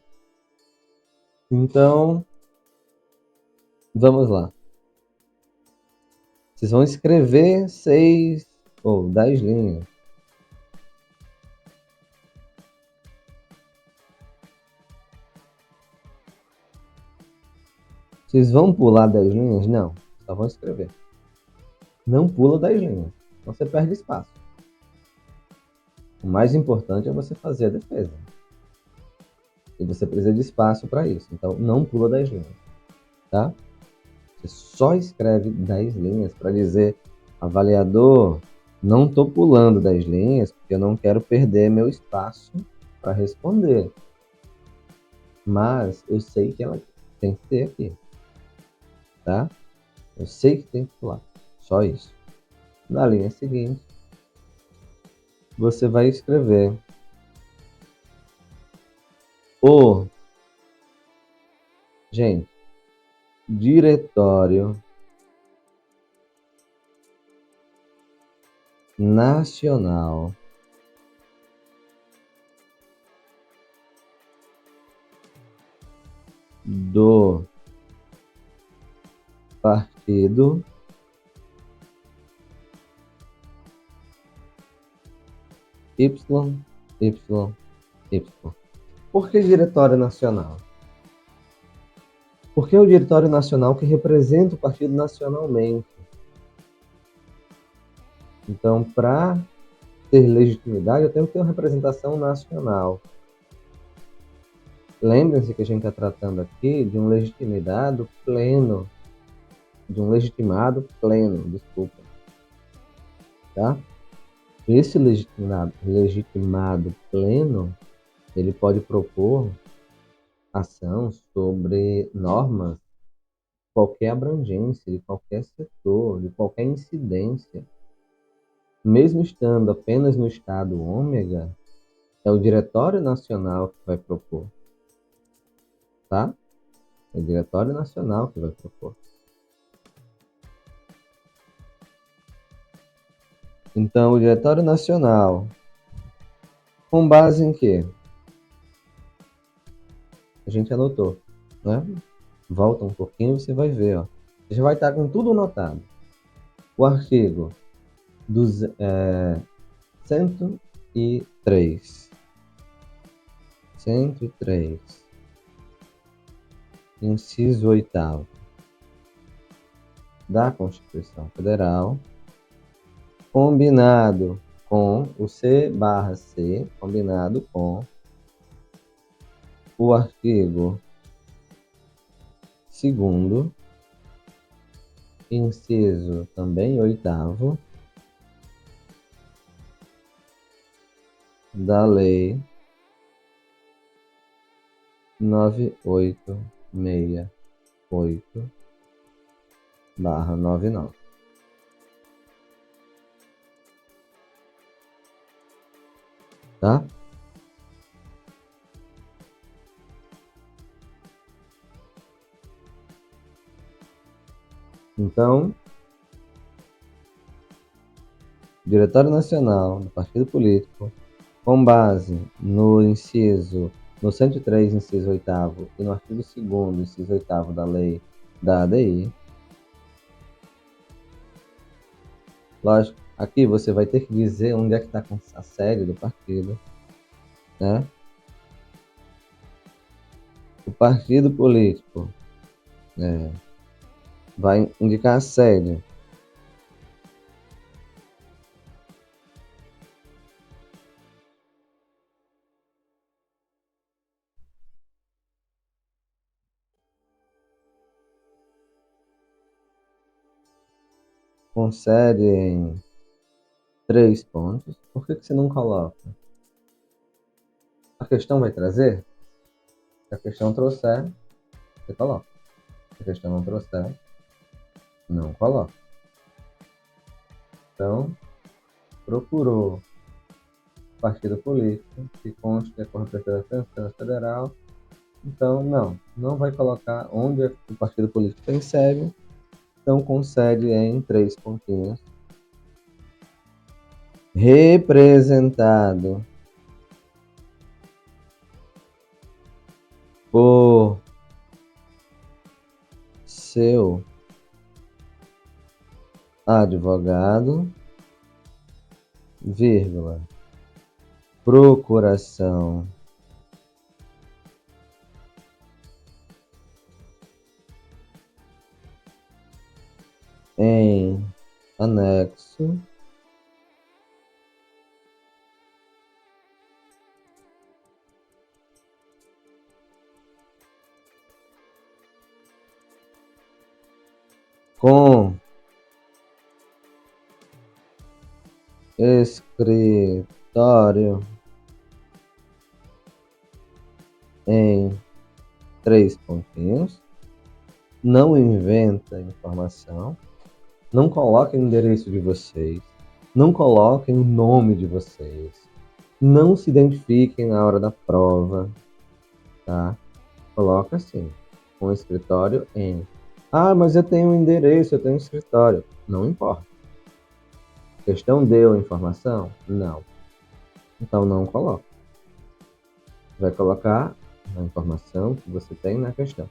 Então, vamos lá. Vocês vão escrever 6 ou 10 linhas. Vocês vão pular 10 linhas? Não, só vão escrever. Não pula 10 linhas, então você perde espaço. O mais importante é você fazer a defesa. E você precisa de espaço para isso. Então, não pula 10 linhas, tá? Você só escreve 10 linhas para dizer, avaliador, não estou pulando 10 linhas porque eu não quero perder meu espaço para responder. Mas eu sei que ela tem que ter aqui, tá? Eu sei que tem que pular. Só isso. Na linha seguinte, você vai escrever o, gente, Diretório Nacional do Partido YYY. Por que Diretório Nacional? Porque é o Diretório Nacional que representa o partido nacionalmente. Então, para ter legitimidade, eu tenho que ter uma representação nacional. Lembrem-se que a gente está tratando aqui de um legitimado pleno. Desculpa. Tá? Esse legitimado pleno, ele pode propor ação sobre normas de qualquer abrangência, de qualquer setor, de qualquer incidência. Mesmo estando apenas no estado ômega, é o Diretório Nacional que vai propor, tá? É o Diretório Nacional que vai propor. Então, o Diretório Nacional, com base em quê? A gente anotou, né? Volta um pouquinho, você vai ver, ó. Já vai estar com tudo anotado. O artigo 103. 103. Inciso 8º da Constituição Federal, combinado com o C/C, combinado com o artigo 2º, inciso também 8º, da Lei 9868/99. Tá? Então, Diretório Nacional do Partido Político, com base no 103, inciso 8º, e no artigo 2º, inciso 8º da lei da ADI. Lógico, aqui você vai ter que dizer onde é que está a sede do partido, né? O partido político vai indicar a sede. Com sede em 3 pontos. Por que você não coloca? A questão vai trazer? Se a questão trouxer, você coloca. Se a questão não trouxer, não coloca. Então, procurou partido político que conste de acordo com a Constituição Federal. Então, não vai colocar onde o partido político tem sede, então com sede em 3 pontinhos. Representado por seu advogado, vírgula, procuração em anexo com escritório em 3 pontinhos. Não inventa informação, não coloquem o endereço de vocês, não coloquem o nome de vocês, não se identifiquem na hora da prova, tá? Coloca assim, com escritório em. Ah, mas eu tenho um endereço, eu tenho um escritório. Não importa. A questão deu a informação? Não. Então não coloca. Vai colocar a informação que você tem na questão,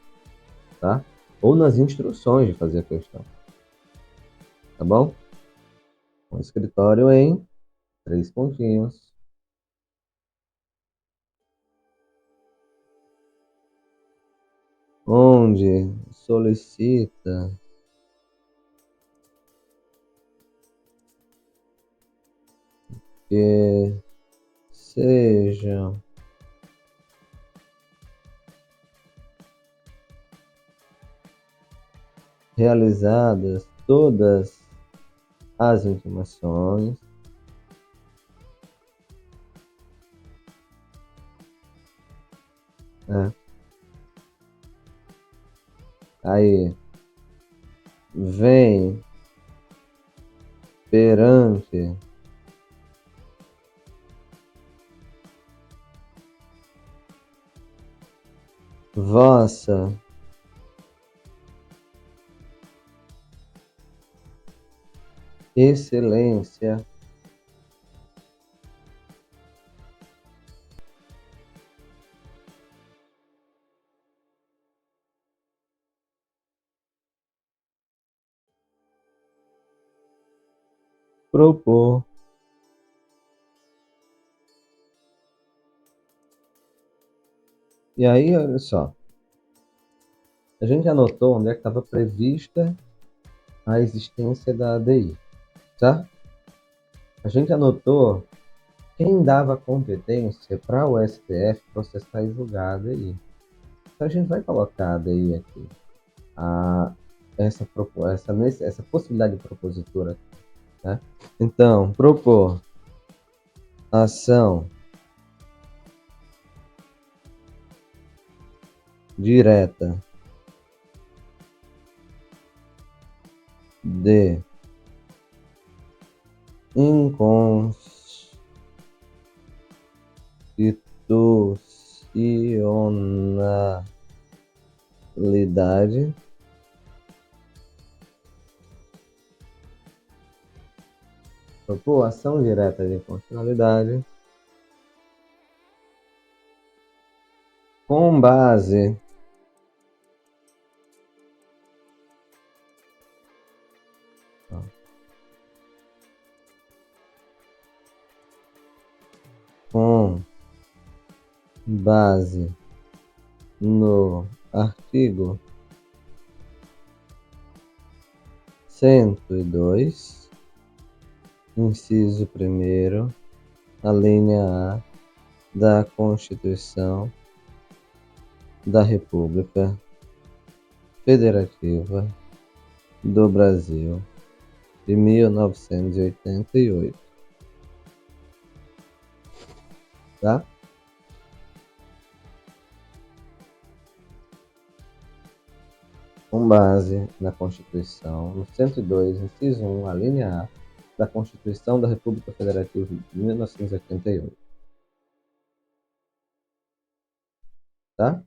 tá? Ou nas instruções de fazer a questão. Tá bom? Com escritório em 3 pontinhos. Onde solicita que sejam realizadas todas as informações aí vem perante vossa excelência propor e aí olha só, a gente anotou onde é que estava prevista a existência da ADI, tá? A gente anotou quem dava competência para o STF processar e julgar a ADI. Então a gente vai colocar a ADI aqui, essa possibilidade de propositura, né? Então, propor ação direta de inconstitucionalidade propor ação direta de inconstitucionalidade com base com base no artigo 102, inciso 1º, a linha A da Constituição da República Federativa do Brasil de 1988, tá? Com base na Constituição, no 102, inciso 1, a linha A da Constituição da República Federativa de 1988. Tá?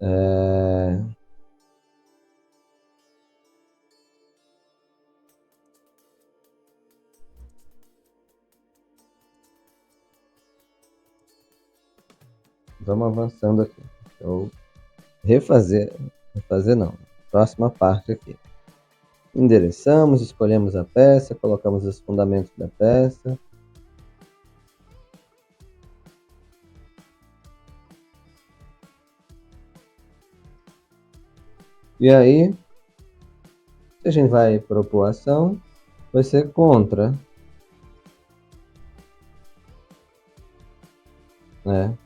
É... Vamos avançando aqui. Eu refazer não. Próxima parte aqui. Endereçamos, escolhemos a peça, colocamos os fundamentos da peça. E aí, se a gente vai propor ação, vai ser contra, né?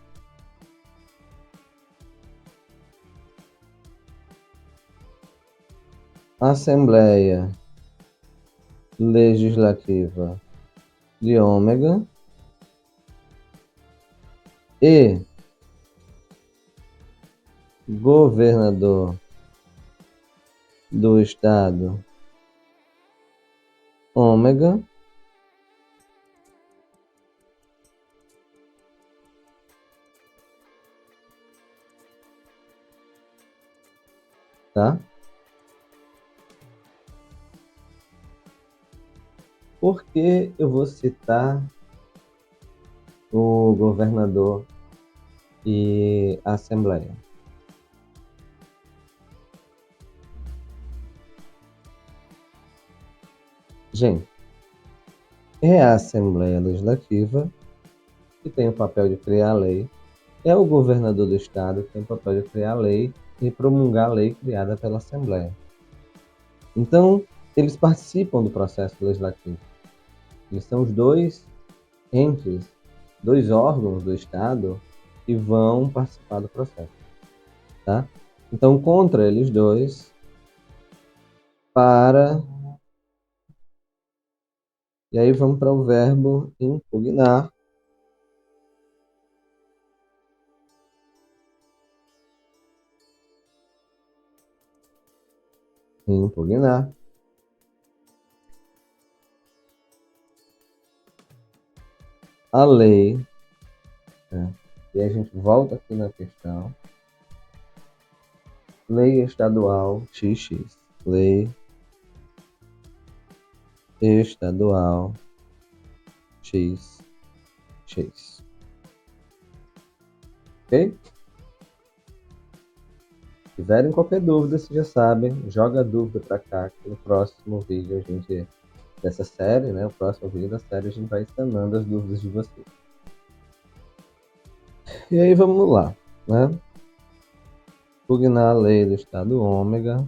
Assembleia Legislativa de Ômega e governador do estado Ômega tá? Por que eu vou citar o governador e a Assembleia? Gente, é a Assembleia Legislativa que tem o papel de criar a lei, é o governador do estado que tem o papel de criar a lei e promulgar a lei criada pela Assembleia. Então, eles participam do processo legislativo. Eles são os dois entes, dois órgãos do estado que vão participar do processo, tá? Então, contra eles dois, para... E aí vamos para o verbo impugnar. Impugnar. A lei, né? E a gente volta aqui na questão. Lei estadual XX. Lei estadual XX. Ok? Se tiverem qualquer dúvida, vocês já sabem, joga a dúvida para cá, que no próximo vídeo a gente, dessa série, né? O próximo vídeo da série a gente vai sanando as dúvidas de vocês. E aí vamos lá, né? Impugnar a lei do estado Ômega.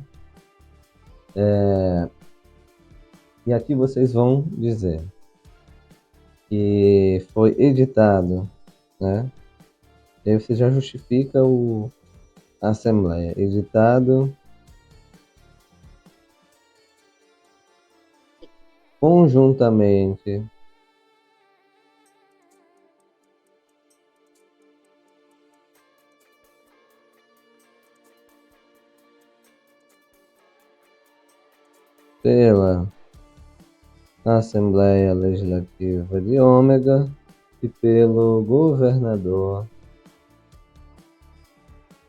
E aqui vocês vão dizer que foi editado, né? E aí você já justifica a Assembleia. Editado conjuntamente pela Assembleia Legislativa de Ômega e pelo governador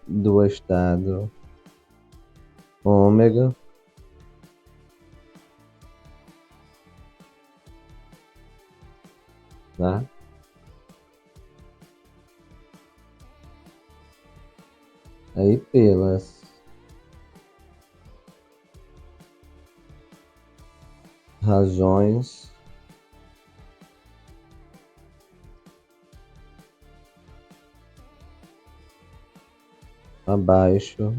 do estado Ômega, tá? Aí pelas razões abaixo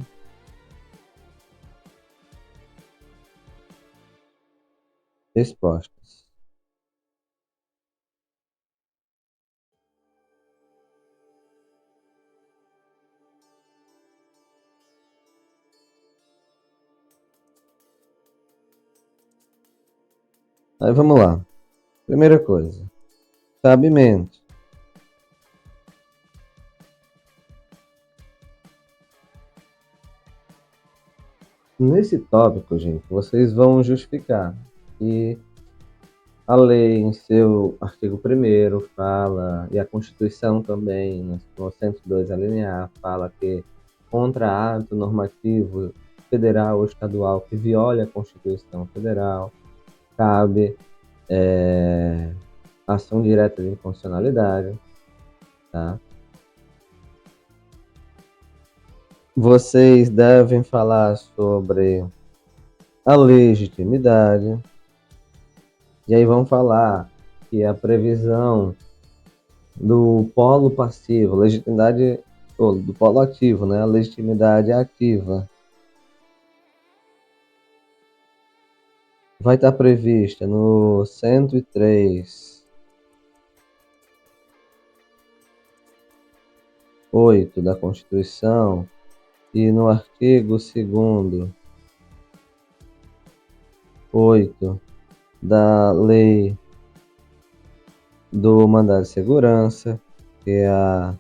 expostas. Aí vamos lá. Primeira coisa, cabimento. Nesse tópico, gente, vocês vão justificar que a lei, em seu artigo 1º, fala, e a Constituição também, no 102 alinear, fala que contra ato normativo federal ou estadual que viole a Constituição Federal, cabe ação direta de inconstitucionalidade, tá? Vocês devem falar sobre a legitimidade, e aí vão falar que a previsão do polo passivo, legitimidade, ou do polo ativo, né? A legitimidade ativa vai estar prevista no 103.8 da Constituição e no artigo 2º, 8 da Lei do Mandado de Segurança, que é a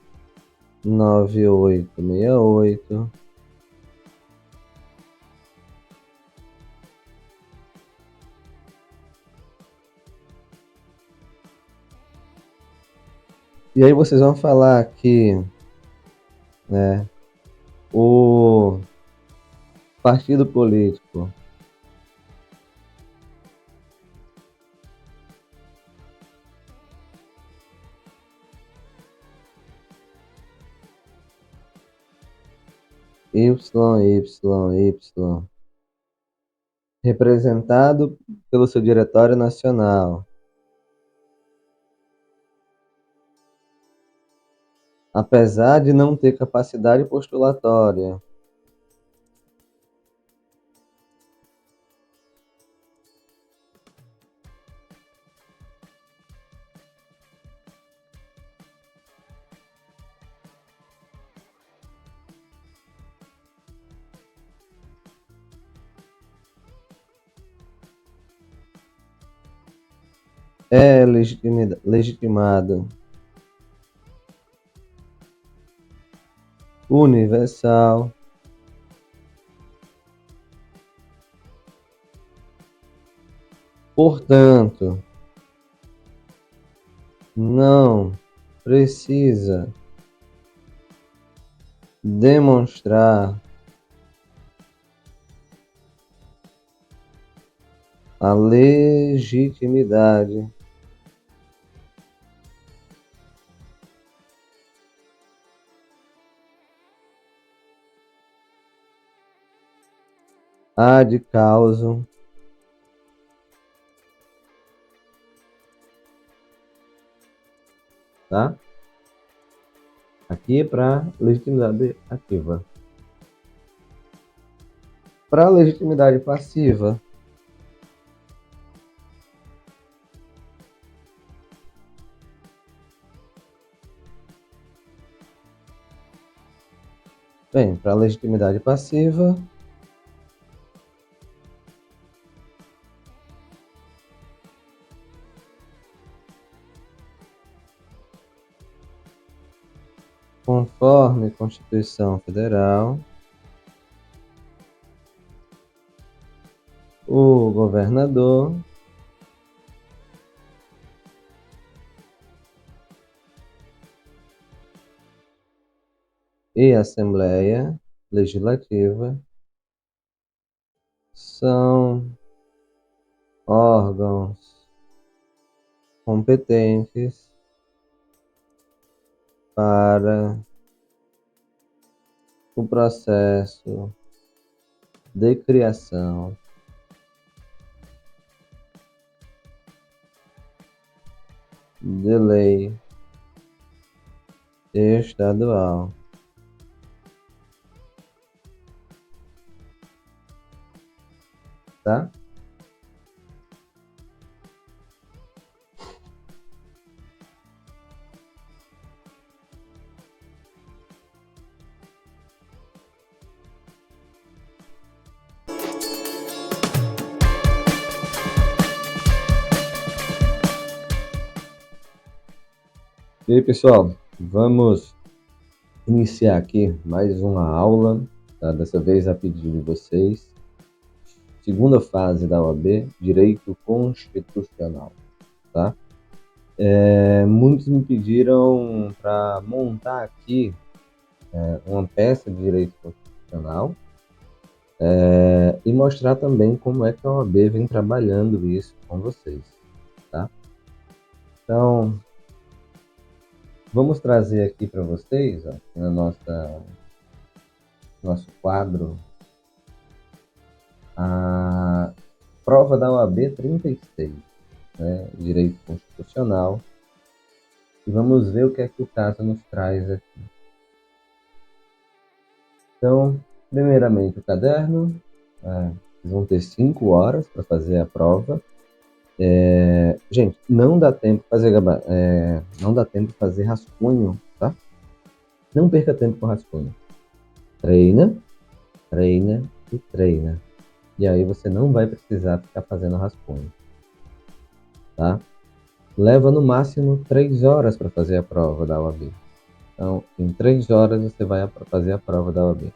9868. E aí vocês vão falar que, né, o partido político YYY, representado pelo seu Diretório Nacional, apesar de não ter capacidade postulatória, é legitimado, universal, portanto, não precisa demonstrar a legitimidade ad causam tá? Aqui é para legitimidade ativa. Para legitimidade passiva, bem, para legitimidade passiva, conforme Constituição Federal, o governador e a Assembleia Legislativa são órgãos competentes para o processo de criação de lei estadual. Tá? E aí, pessoal, vamos iniciar aqui mais uma aula, tá? Dessa vez a pedido de vocês. segunda fase da OAB, Direito Constitucional, tá? Muitos me pediram para montar aqui uma peça de Direito Constitucional e mostrar também como é que a OAB vem trabalhando isso com vocês, tá? Então, vamos trazer aqui para vocês, ó, na nosso quadro, a prova da OAB 36, né, Direito Constitucional, e vamos ver o que é que o caso nos traz aqui. Então, primeiramente o caderno, vocês vão ter 5 horas para fazer a prova. Gente, não dá tempo de fazer rascunho, tá? Não perca tempo com rascunho. Treina, treina e treina. E aí você não vai precisar ficar fazendo rascunho, tá? Leva no máximo 3 horas para fazer a prova da OAB. Então, em 3 horas você vai fazer a prova da OAB.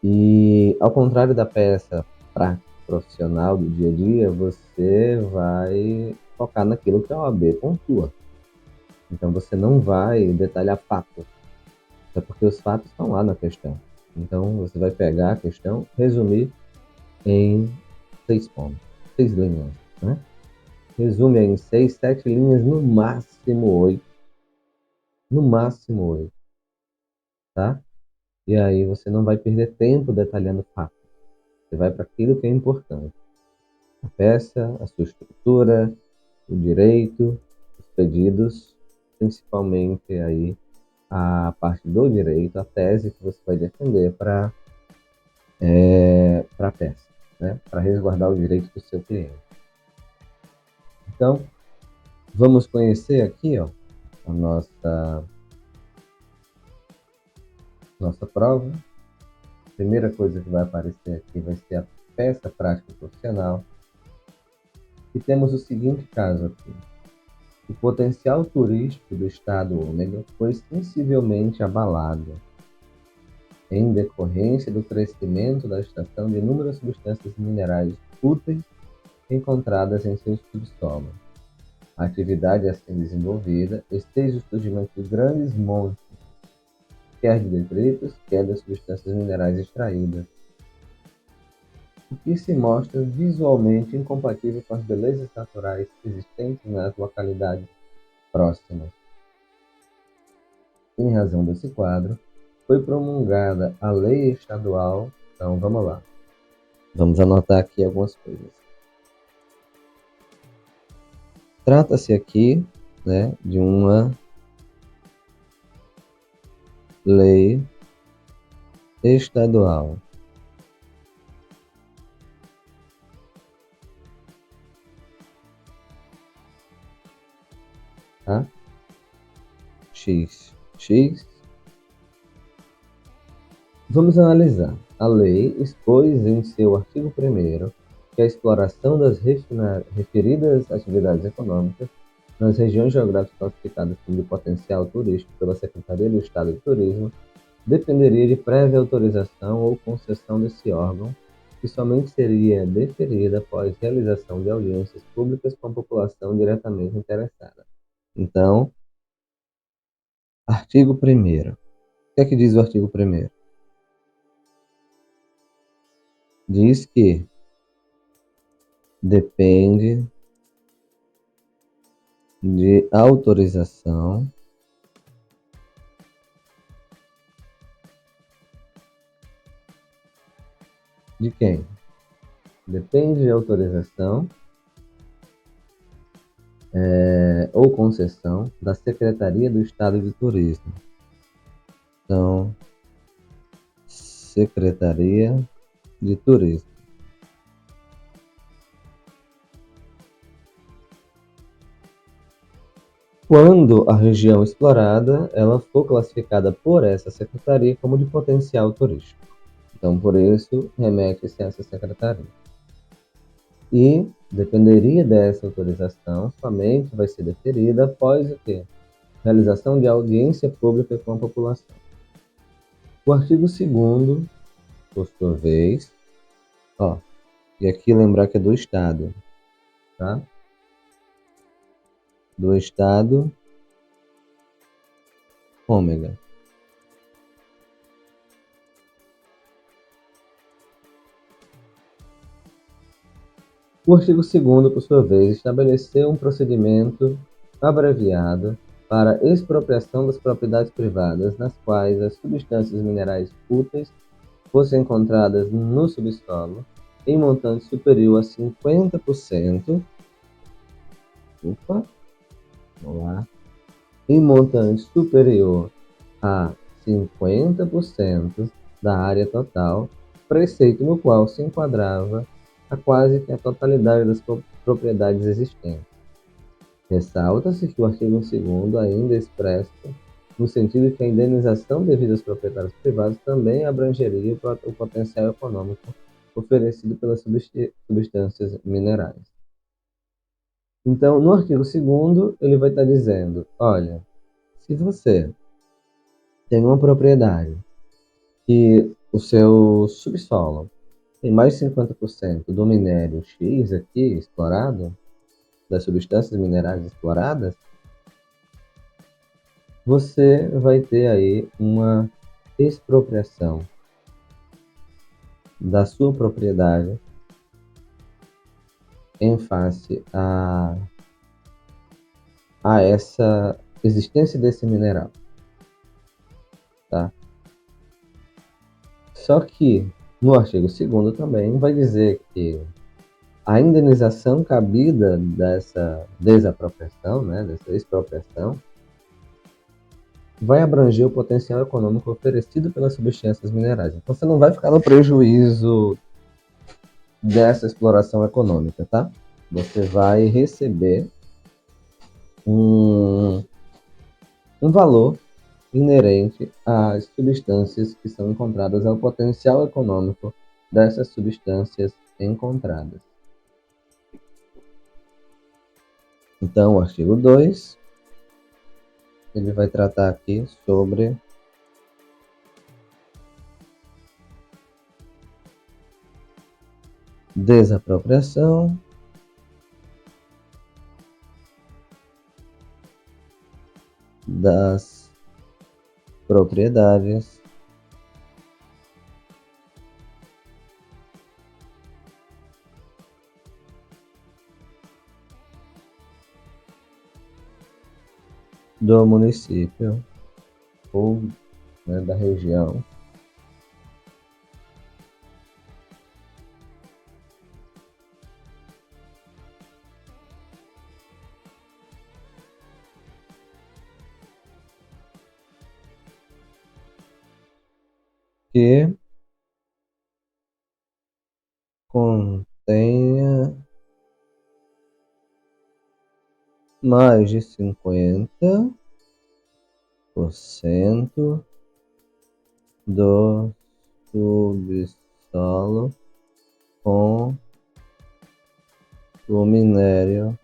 E ao contrário da peça prática profissional do dia a dia, você vai focar naquilo que a OAB pontua. Então você não vai detalhar fatos, até porque os fatos estão lá na questão. Então você vai pegar a questão, resumir em 6 pontos, 6 linhas, né? Resume em 6, 7 linhas, no máximo 8. No máximo 8, tá? E aí você não vai perder tempo detalhando fatos. Você vai para aquilo que é importante. A peça, a sua estrutura, o direito, os pedidos, principalmente aí a parte do direito, a tese que você vai defender para a peça, né? Para resguardar o direito do seu cliente. Então, vamos conhecer aqui, ó, a nossa prova. A primeira coisa que vai aparecer aqui vai ser a peça prática profissional. E temos o seguinte caso aqui. O potencial turístico do estado Ômega foi sensivelmente abalado em decorrência do crescimento da extração de inúmeras substâncias minerais úteis encontradas em seu subsolo. A atividade assim desenvolvida esteja o surgimento de grandes montes, quer de detritos, quer das substâncias minerais extraídas, o que se mostra visualmente incompatível com as belezas naturais existentes nas localidades próximas. Em razão desse quadro, foi promulgada a Lei Estadual. Então, vamos lá. Vamos anotar aqui algumas coisas. Trata-se aqui, né, de uma lei estadual. Tá? X. Vamos analisar. A lei expôs em seu artigo 1º que a exploração das referidas atividades econômicas nas regiões geográficas classificadas como de potencial turístico pela Secretaria do Estado de Turismo dependeria de prévia autorização ou concessão desse órgão, que somente seria deferida após realização de audiências públicas com a população diretamente interessada. Então, artigo 1º. O que é que diz o artigo 1º? Diz que depende de autorização de quem? Depende de autorização ou concessão da Secretaria do Estado de Turismo. Então, Secretaria de Turismo. Quando a região explorada ela for classificada por essa secretaria como de potencial turístico. Então, por isso, remete-se a essa secretaria. E dependeria dessa autorização, somente vai ser deferida após o quê? Realização de audiência pública com a população. O artigo 2º, por sua vez, E aqui lembrar que é do Estado, tá? Do Estado, ômega. O artigo 2º, por sua vez, estabeleceu um procedimento abreviado para expropriação das propriedades privadas nas quais as substâncias minerais úteis fossem encontradas no subsolo em montante superior a 50%. Opa, vamos lá. Em montante superior a 50% da área total, preceito no qual se enquadrava a quase que a totalidade das propriedades existentes. Ressalta-se que o artigo 2º ainda expressa no sentido que a indenização devida aos proprietários privados também abrangeria o potencial econômico oferecido pelas substâncias minerais. Então, no artigo 2º, ele vai estar dizendo, olha, se você tem uma propriedade que o seu subsolo tem mais de 50% do minério X aqui explorado, das substâncias minerais exploradas, você vai ter aí uma expropriação da sua propriedade em face a essa existência desse mineral, tá? Só que no artigo 2º também vai dizer que a indenização cabida dessa desapropriação, né, dessa expropriação, vai abranger o potencial econômico oferecido pelas substâncias minerais. Então você não vai ficar no prejuízo dessa exploração econômica, tá? Você vai receber um valor inerente às substâncias que são encontradas, ao potencial econômico dessas substâncias encontradas. Então, o artigo 2, ele vai tratar aqui sobre desapropriação das propriedades do município ou, né, da região que contenha mais de 50% do subsolo com o minério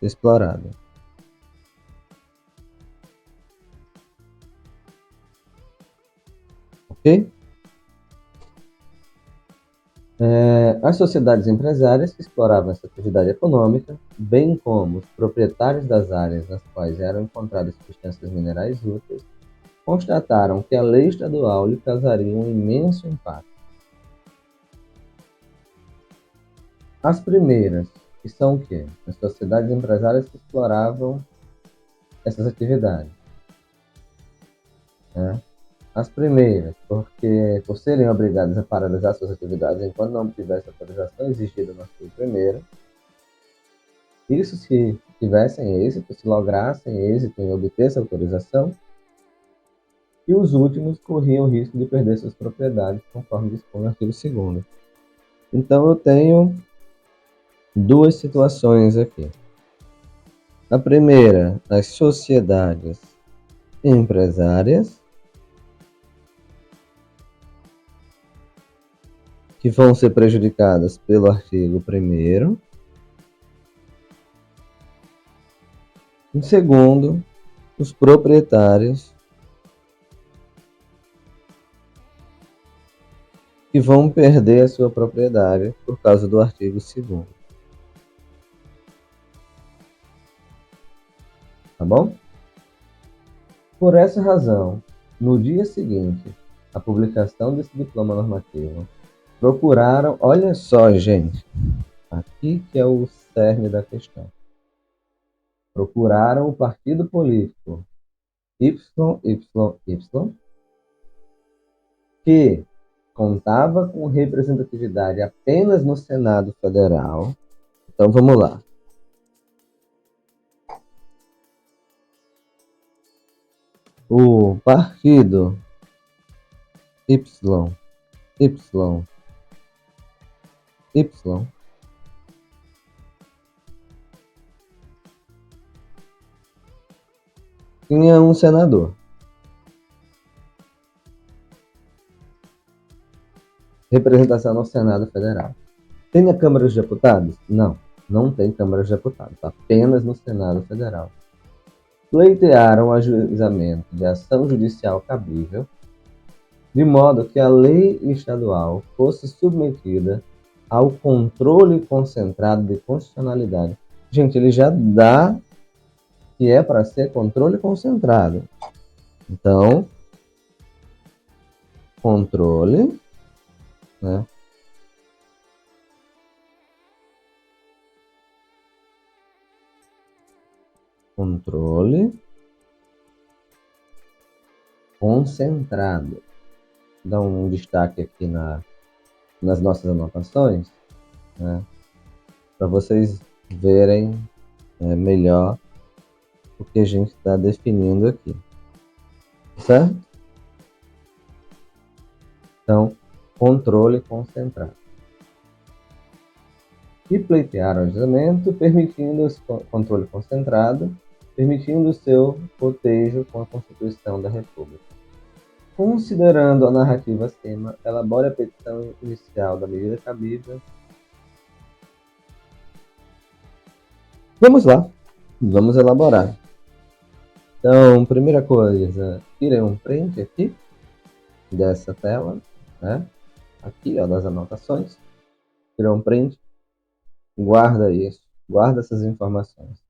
explorado. Ok? As sociedades empresárias que exploravam essa atividade econômica, bem como os proprietários das áreas nas quais eram encontradas substâncias minerais úteis, constataram que a lei estadual lhe causaria um imenso impacto. As primeiras, que são o quê? As sociedades empresárias que exploravam essas atividades, né? As primeiras, porque por serem obrigadas a paralisar suas atividades enquanto não tivesse autorização exigida no artigo 1º, isso se tivessem êxito, se lograssem êxito em obter essa autorização, e os últimos corriam o risco de perder suas propriedades, conforme dispõe o artigo 2º. Então eu tenho duas situações aqui. A primeira, as sociedades empresárias, que vão ser prejudicadas pelo artigo 1º. Em segundo, os proprietários que vão perder a sua propriedade por causa do artigo 2º. Tá bom? Por essa razão, no dia seguinte à publicação desse diploma normativo, procuraram, olha só, gente, aqui que é o cerne da questão. Procuraram o partido político YYY, que contava com representatividade apenas no Senado Federal. Então vamos lá. O partido YYY tinha um senador. Representação no Senado Federal. Tem a Câmara dos Deputados? Não, não tem Câmara dos Deputados, apenas no Senado Federal. Pleitearam o ajuizamento de ação judicial cabível, de modo que a lei estadual fosse submetida ao controle concentrado de constitucionalidade. Gente, ele já dá que é para ser controle concentrado. Então, controle, né? Controle concentrado. Dá um destaque aqui nas nossas anotações, né? Para vocês verem melhor o que a gente está definindo aqui, certo? Então, controle concentrado. E pleitearam o ajuizamento, permitindo o controle concentrado, permitindo o seu cotejo com a Constituição da República. Considerando a narrativa acima, elabore a petição inicial da medida cabível. Vamos lá, vamos elaborar. Então, primeira coisa, tirem um print aqui dessa tela, né? Aqui, ó, das anotações. Tirem um print, guarda isso, guarda essas informações,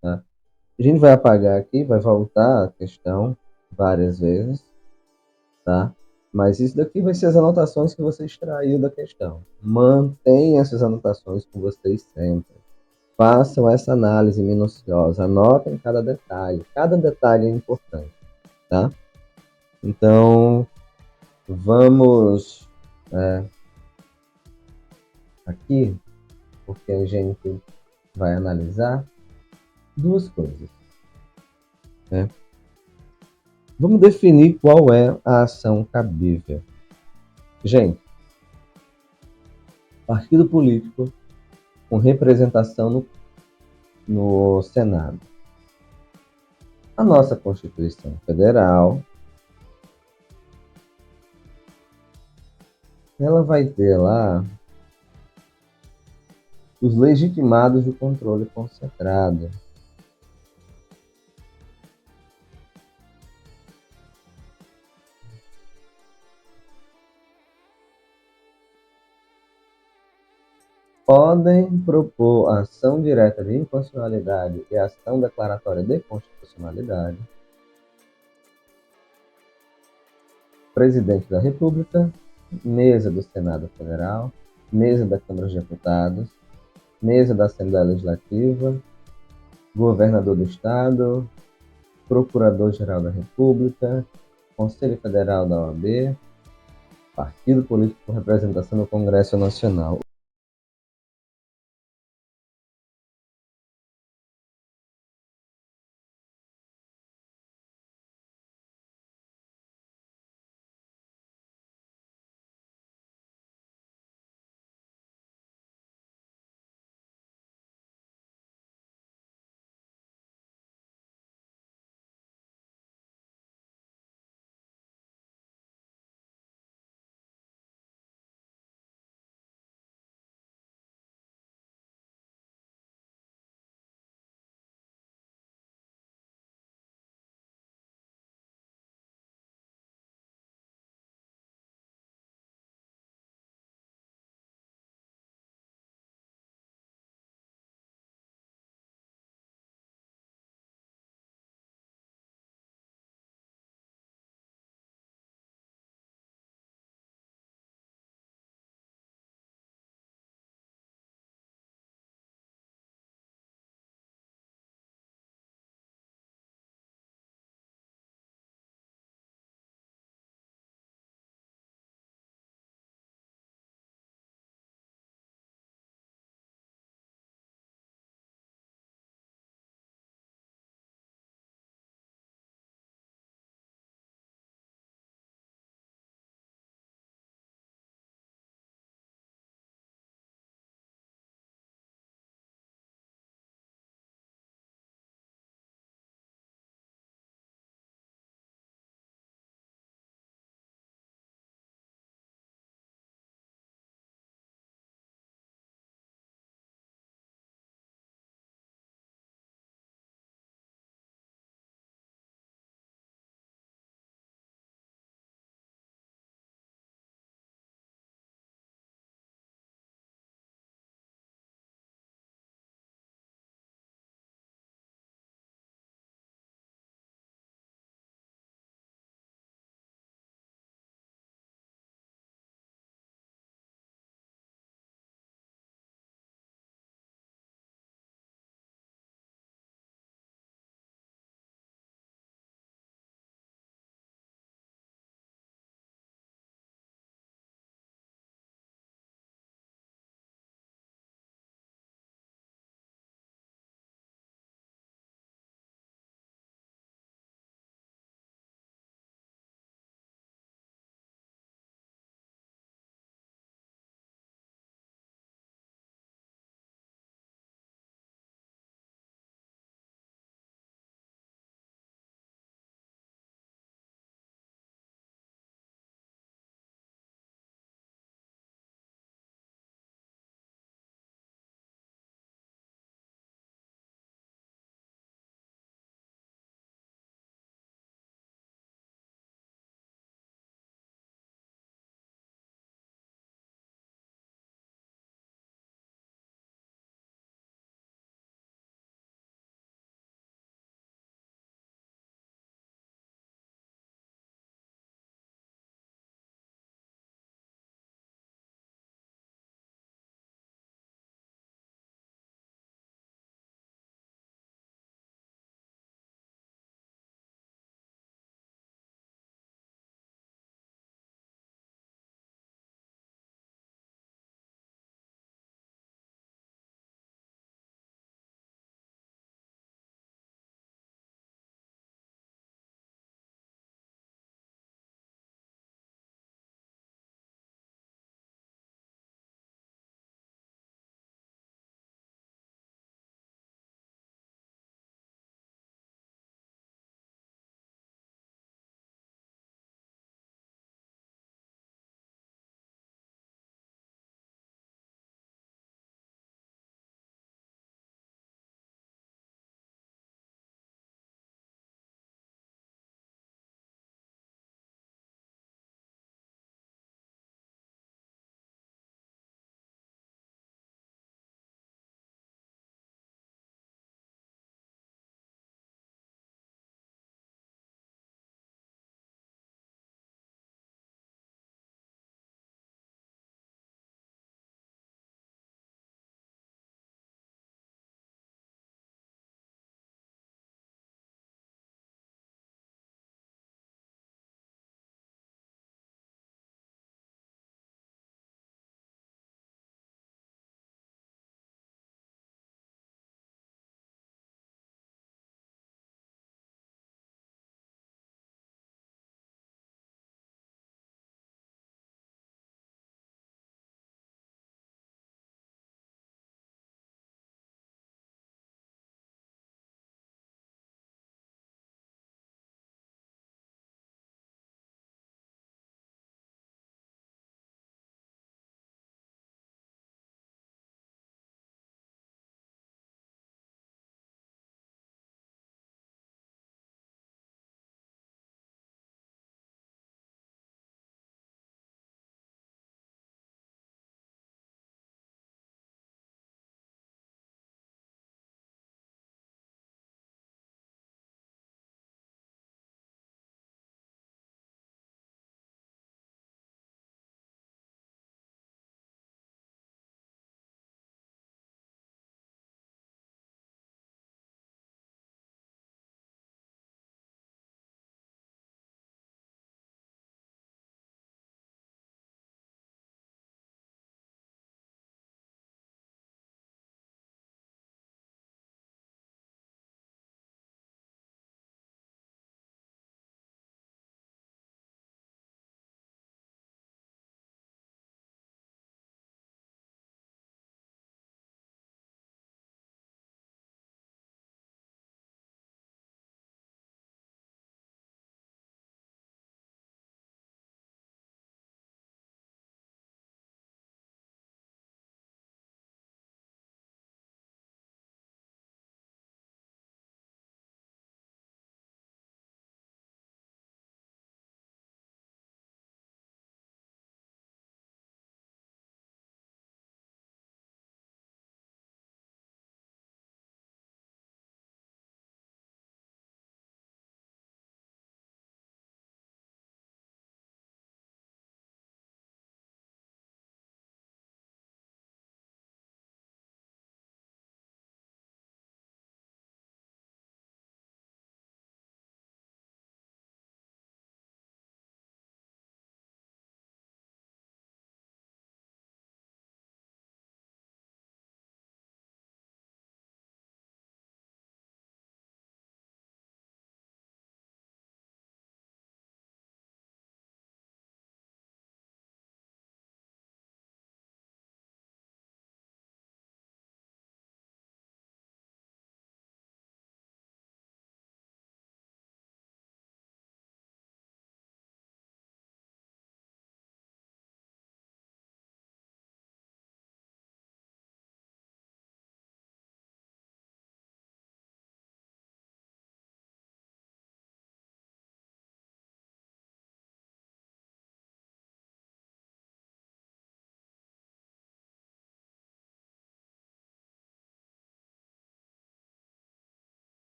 tá? A gente vai apagar aqui, vai voltar a questão várias vezes, tá? Mas isso daqui vai ser as anotações que você extraiu da questão. Mantenha essas anotações com vocês sempre. Façam essa análise minuciosa, anotem cada detalhe é importante, tá? Então, vamos aqui, porque a gente vai analisar duas coisas, né? Vamos definir qual é a ação cabível. Gente, partido político com representação no Senado. A nossa Constituição Federal, ela vai ter lá os legitimados do controle concentrado. Podem propor ação direta de inconstitucionalidade e ação declaratória de constitucionalidade. Presidente da República, mesa do Senado Federal, mesa da Câmara dos Deputados, mesa da Assembleia Legislativa, governador do Estado, Procurador-Geral da República, Conselho Federal da OAB, partido político com representação no Congresso Nacional.